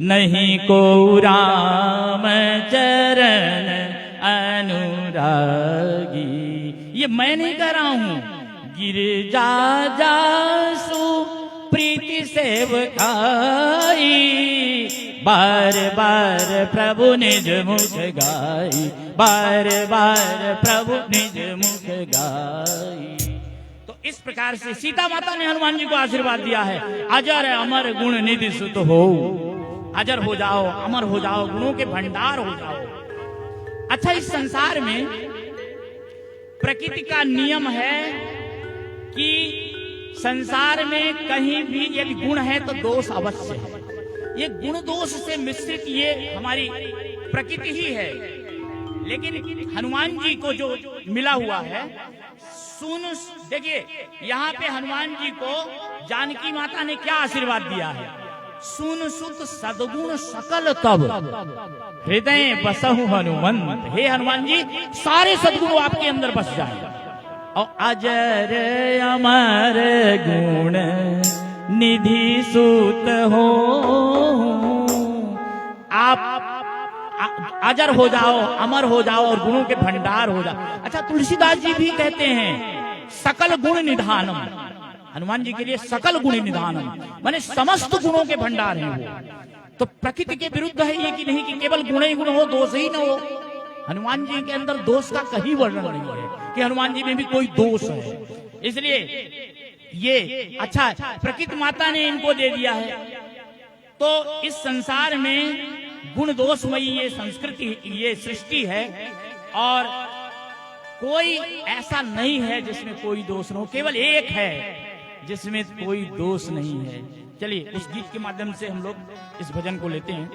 नहीं को राम चरण अनुरागी। ये मैं नहीं कह रहा हूं, गिरजा जासु प्रीति सेवकाई, बार बार प्रभु निज मुख गाई, बार बार प्रभु निज मुख गाई। तो इस प्रकार से सीता माता ने हनुमान जी को आशीर्वाद दिया है, अजर अमर गुण निधि सुत हो। अजर हो जाओ, अमर हो जाओ, गुणों के भंडार हो जाओ। अच्छा, इस संसार में प्रकृति का नियम है कि संसार में कहीं भी यदि गुण है तो दोष अवश्य है। ये गुण दोष से मिश्रित ये हमारी प्रकृति ही है। लेकिन हनुमान जी को जो मिला हुआ है, सुन देखिए यहाँ पे हनुमान जी को जानकी माता ने क्या आशीर्वाद दिया है? सुन सुत सद्गुण सकल तब हृदय बसहु हनुमंत। हे हनुमान जी, सारे सद्गुण आपके अंदर बस जाए। और अजर अमर गुण निधि सूत हो, आप अजर हो जाओ, अमर हो जाओ और गुणों के भंडार हो जाओ। अच्छा, तुलसीदास जी भी कहते हैं सकल गुण निधानम। हनुमान जी के लिए सकल गुण निधानम माने समस्त गुणों के भंडार हैं वो। तो प्रकृति के विरुद्ध है ये कि नहीं कि केवल गुण ही गुण हो, दोष ही न हो। हनुमान जी के अंदर दोष का कहीं वर्णन नहीं है कि हनुमान जी में भी कोई दोष है। इसलिए ये अच्छा प्रकृति माता ने इनको दे दिया है। तो इस संसार में गुण दोषमयी ये संस्कृति, ये सृष्टि है और कोई ऐसा नहीं है जिसमें कोई दोष न हो, केवल एक है जिसमें कोई दोष नहीं है। चलिए उस गीत के माध्यम से हम लोग इस भजन को लेते हैं।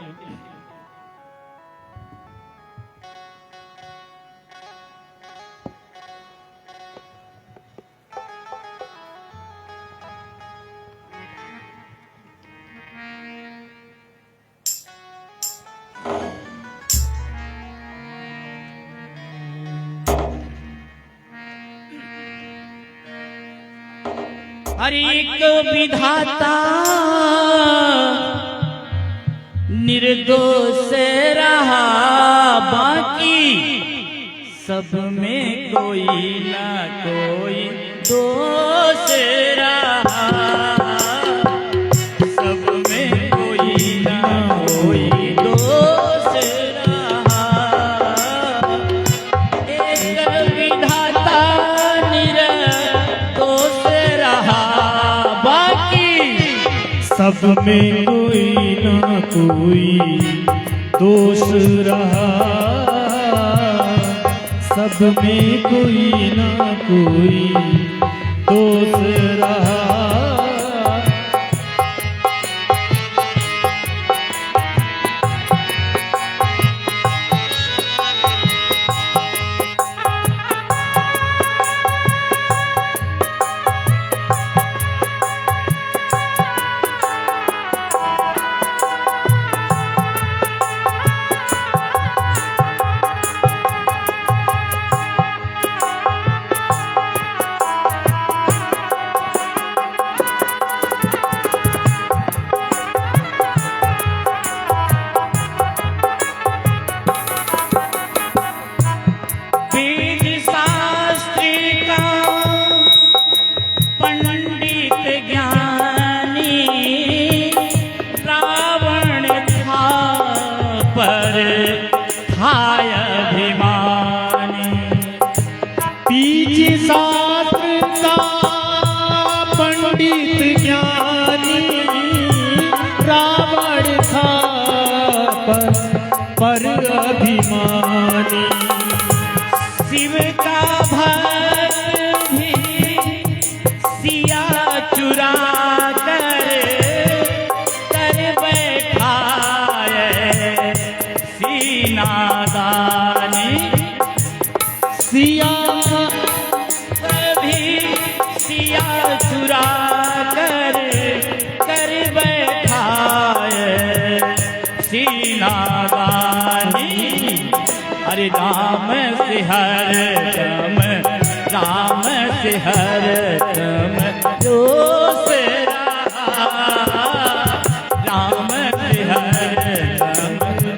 हर एक विधाता निर्दोष रहा, बाकी सब में कोई ना कोई दोष रहा, सब में कोई ना कोई दोष रहा। एक विधाता निर्दोष रहा, सब में कोई ना कोई दोष रहा, सब में कोई ना कोई दोष रहा। पर अभिमानी शिव का भक्त भी सिया चुरा कर बैठा सीना दानी। सिया भी सिया चुरा कर बैठा सीना दानी। हरे राम से हर दम, राम से हर दम दोष रहा, राम से हर दम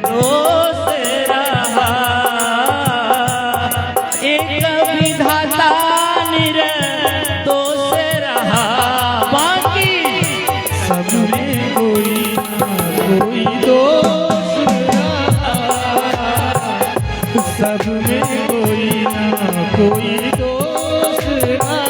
दोष रहा। एक विधाता निर्दोष रहा, बाकी सब में कोई ना कोई दोष रहा, सब में कोई ना कोई दोष रहा।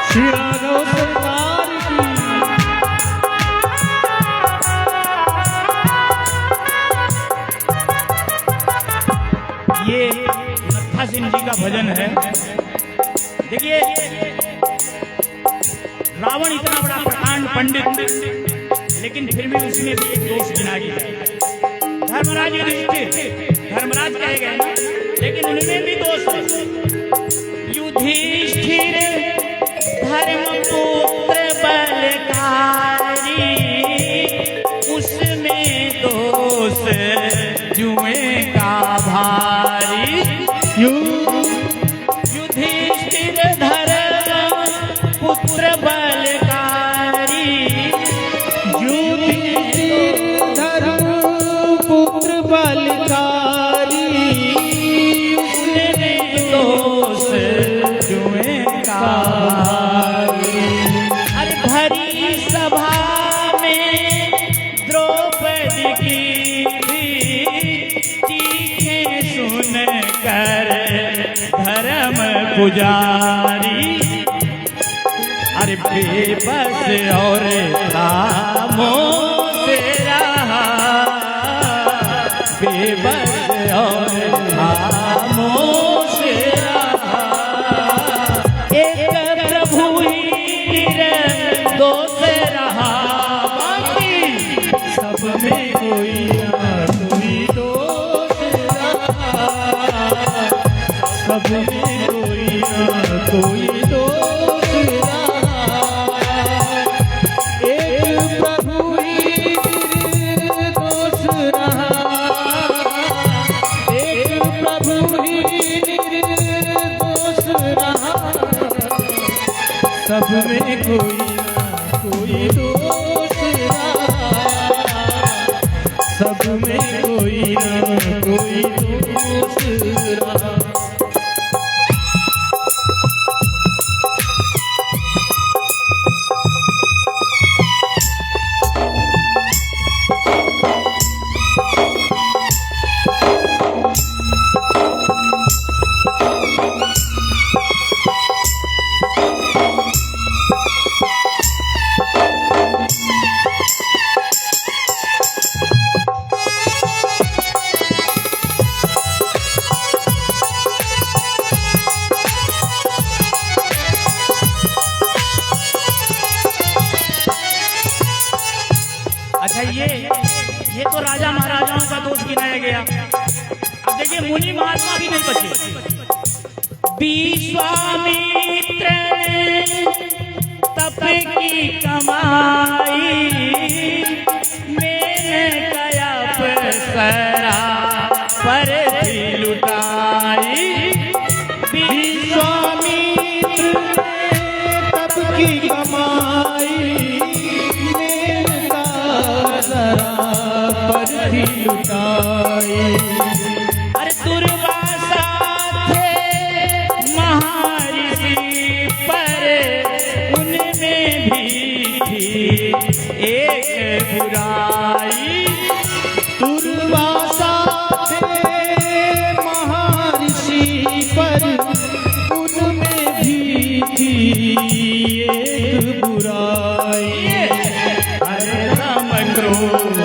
श्री राघव सरकार की ये नत्था सिंह जी का भजन है। देखिए रावण इतना बड़ा प्रकांड पंडित, लेकिन फिर भी उसमें भी एक दोष गिना गया। धर्मराज युधिष्ठिर, धर्मराज कहे गए ना, लेकिन उनमें भी दोष है। युधिष्ठिर धर्मपुत्र बलकारी, पुजारी, अरे बेबस और खामोश रहा, बेबस और खामोश रहा। एक प्रभु ही निर्दोष रहा, बाकी सब में कोई ना कोई दोष रहा, सब में कोई ना कोई दोष रहा। एक प्रभु ही निर्दोष रहा, एक प्रभु ही निर्दोष रहा, सब में कोई ना कोई दोष रहा, सब में कोई ना कोई दोष रहा। अच्छा, ये तो राजा महाराजाओं का दोष गिनाया गया। अब देखिए मुनि महात्मा भी नहीं बचे। विश्वामित्र तप की कमाई मैंने कया सरा पर भी लुटाई। विश्वामित्र तप की कमाई मेरा जरा पर थी लुटाई। अरे दुर्वासा थे महर्षि पर उनमें भी थी एक बुराई। दुर्वासा थे महर्षि पर उनमें भी थी एक बुराई। अरे राम क्रोध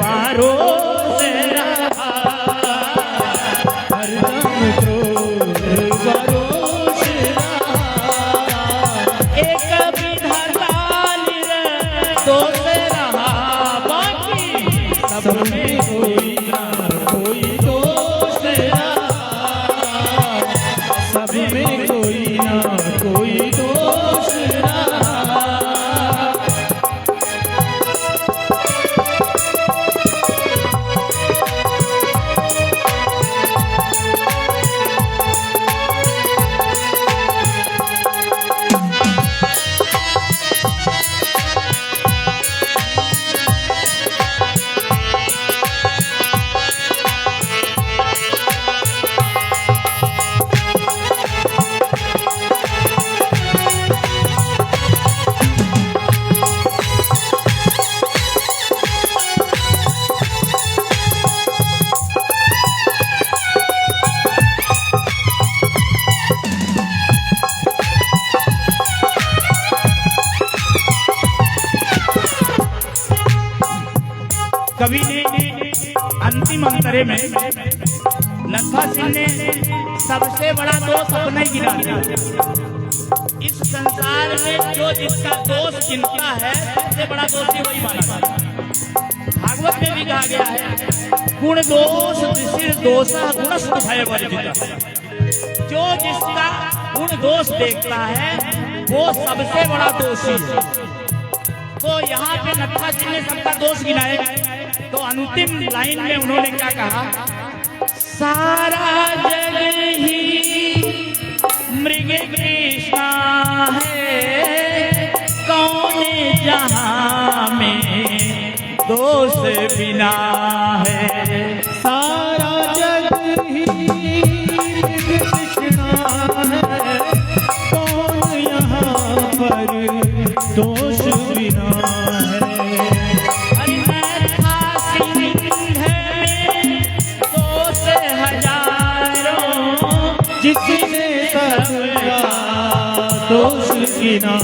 वारो से रहा, हरदम क्रोध वरोष रहा। एक विधाता निर्दोष रहा, बाकी सब में कोई ना कोई दोष रहा, सब में कोई ना कोई दोष रहा। कवि ने अंतिम अंतरे में नत्था सिंह ने सबसे बड़ा दोष अपना ही गिना दिया। इस संसार में जो जिसका दोष गिनता है सबसे बड़ा दोषी वही माना जाता है। भागवत में भी कहा गया है गुण दोष दिशिर दोषा गुणस्थ भय वर्जिता। जो जिसका गुण दोष देखता है वो सबसे बड़ा दोषी है। तो यहाँ पे नत्था सिंह ने सबका दोष गिनाए, तो अंतिम लाइन में उन्होंने क्या कहा, सारा जग ही मृग कृष्णा है, कौन जहां में दोष बिना है। सारा जग ही मृग कृष्णा है, कौन यहाँ पर दोष बिना है। अरे नत्था सिंह में दोष हजारों, जिसने सब बिना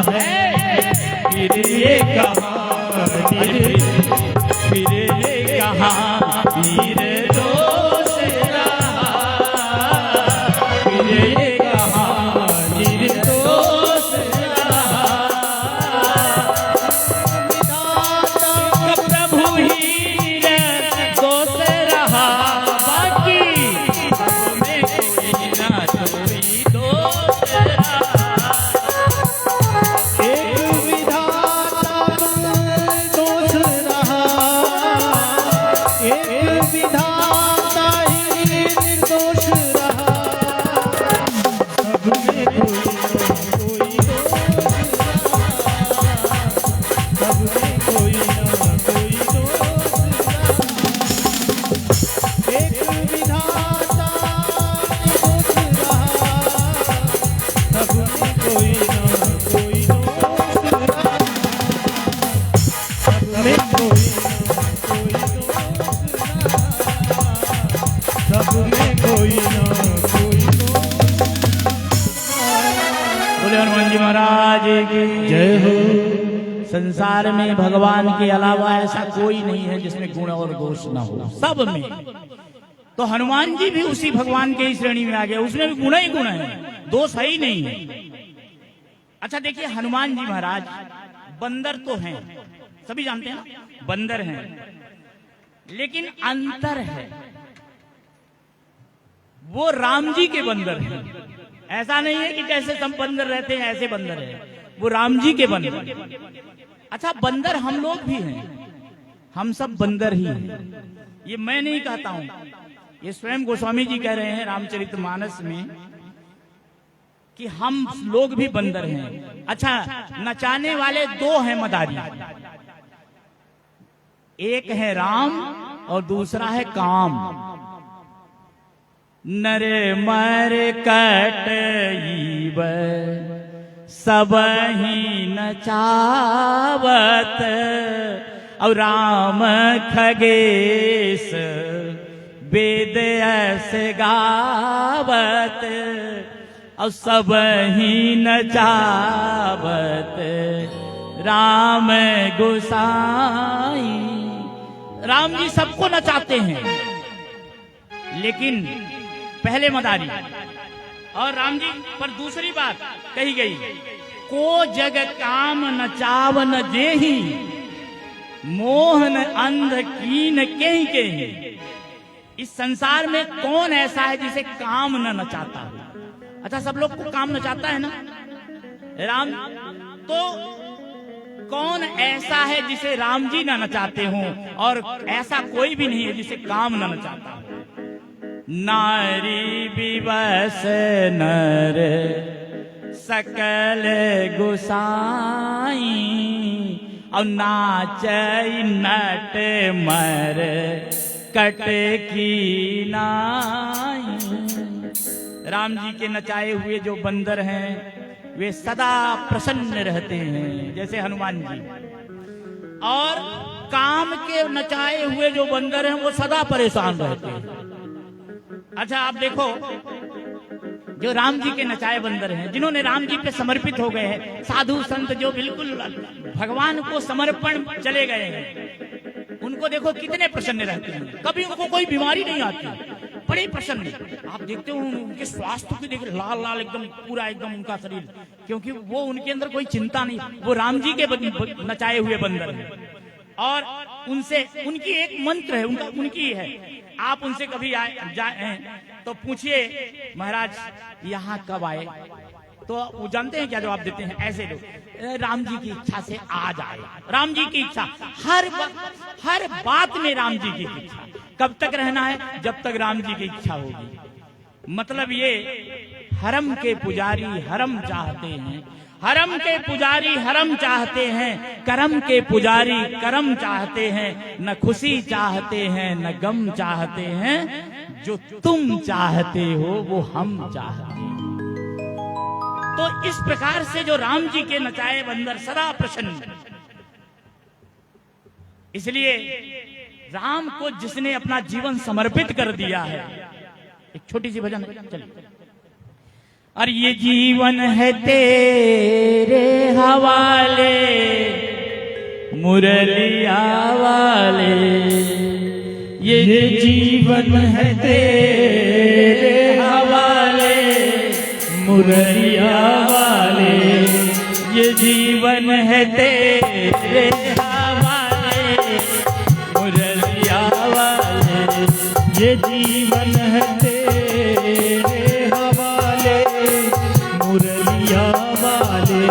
है फिर ये कहानी, फिर ये कहानी दोष रहा, फिर ये कहानी दोष रहा। प्रभु ही दोष रहा, बाकी में कोई ना कोई दोष रहा। एक विधाता दोष रहा, एक विधाता ही निर्दोष रहा। सब में कोई ना कोई दोष रहा, सब में कोई ना कोई दोष रहा। एक विधाता दोष रहा, सब में कोई ना कोई दोष रहा। सब में कोई ना कोई दोष रहा, सब में कोई ना कोई दोष। बोले हनुमान जी महाराज की जय हो। संसार में भगवान के अलावा ऐसा कोई नहीं है जिसमें गुण और दोष ना हो, सब में। तो हनुमान जी भी उसी भगवान के ही श्रेणी में आ गए, उसमें भी गुण ही गुण है, दोष है ही नहीं है। अच्छा देखिए, हनुमान जी महाराज बंदर तो हैं, सभी जानते हैं ना, बंदर हैं, लेकिन अंतर है, वो राम जी के बंदर हैं। ऐसा नहीं है कि जैसे सब बंदर रहते हैं ऐसे बंदर हैं, वो राम जी के बंदर। अच्छा, बंदर हम लोग भी हैं, हम सब बंदर ही हैं। ये मैं नहीं कहता हूं, ये स्वयं गोस्वामी जी कह रहे हैं रामचरितमानस में कि हम लोग भी बंदर हैं। अच्छा, नचाने वाले दो हैं मदारी, एक है राम और दूसरा है काम। नर मर कटईब सब ही नचावत, और राम खगेश वेद ऐसे गावत, और सब ही नचावत राम गोसाई। राम जी सबको नचाते हैं, लेकिन पहले मदारी। और राम जी पर दूसरी बात कही गई, को जग काम नचावन जेहि, मोहन अंध कीन केहि केहि। इस संसार में कौन ऐसा है जिसे काम न नचाता हो? अच्छा, सब लोग को काम नचाता है ना राम, तो कौन ऐसा है जिसे राम जी न नचाते हों? और ऐसा कोई भी नहीं है जिसे काम न नचाता हो। नारी विवश नर सकल गोसाई, और नाचई नट मर कट की नाई। राम जी के नचाए हुए जो बंदर हैं वे सदा प्रसन्न रहते हैं, जैसे हनुमान जी। और काम के नचाए हुए जो बंदर हैं वो सदा परेशान रहते हैं। अच्छा, आप देखो, जो राम जी के नचाए बंदर हैं, जिन्होंने राम जी पे समर्पित हो गए हैं, साधु संत जो बिल्कुल भगवान को समर्पण चले गए हैं, उनको देखो कितने प्रसन्न रहते हैं, कभी उनको कोई बीमारी नहीं आती, बड़े प्रसन्न। आप देखते हो उनके स्वास्थ्य को देख, लाल लाल एकदम पूरा एकदम उनका शरीर, क्योंकि वो उनके अंदर कोई चिंता नहीं। वो राम जी के नचाए हुए बंदर हैं, और उनसे उनकी एक मंत्र है, उनकी है। आप उनसे कभी जाए तो पूछिए महाराज यहाँ कब आए, तो वो जानते हैं क्या जवाब देते हैं? ऐसे लोग, राम जी की इच्छा से आज आए। राम जी की इच्छा, हर बात में राम जी की इच्छा। कब तक रहना है? जब तक राम जी की इच्छा होगी। मतलब ये हरम के पुजारी हरम चाहते हैं, हरम के पुजारी हरम चाहते हैं, करम के पुजारी करम चाहते हैं, न खुशी चाहते हैं न गम चाहते हैं, जो तुम चाहते हो वो हम चाहते हैं। तो इस प्रकार से जो राम जी के नचाए बंदर सदा प्रसन्न। इसलिए राम को जिसने अपना जीवन समर्पित कर दिया है, एक छोटी सी भजन है, चलिए। और ये जीवन है तेरे हवाले मुरलिया वाले, ये जीवन है तेरे हवाले मुरलिया वाले, ये जीवन है तेरे हवाले मुरलिया वाले, ये जीवन है तेरे हवाले मुरलिया वाले।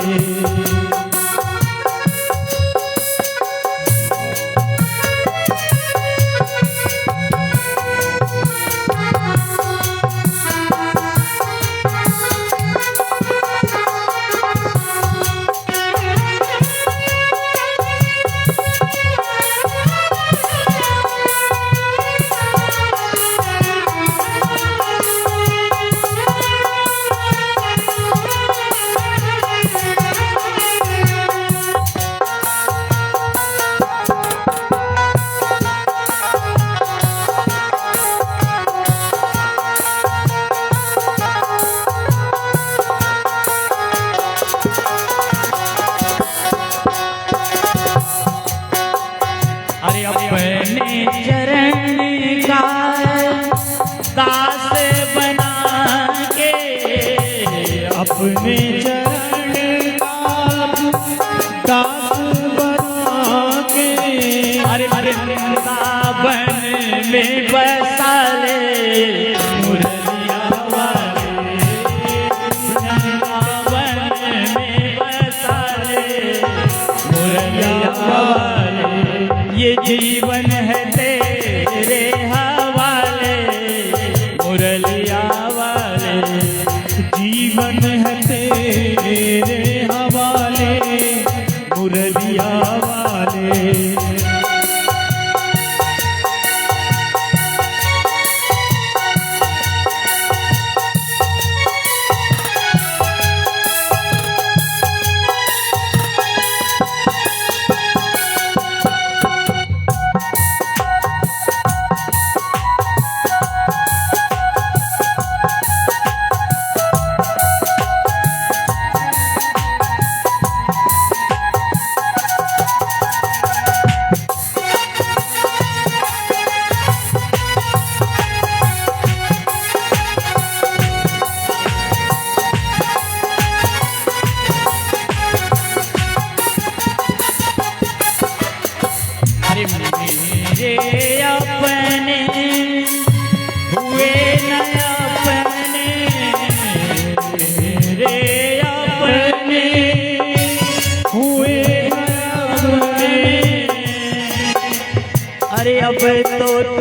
अपने चरण का दास बना के, अपने चरण का दास बना के, अरे वृंदावन में बसा ले मुरलिया वाले, वृंदावन में बसा ले मुरलिया वाले, ये जीवन है तेरे हवाले मुरलिया वाले, जीवन है तेरे हवाले मुरलिया वाले। मेरे अपने हुए न अपने, मेरे अपने हुए अपने, अरे अब तो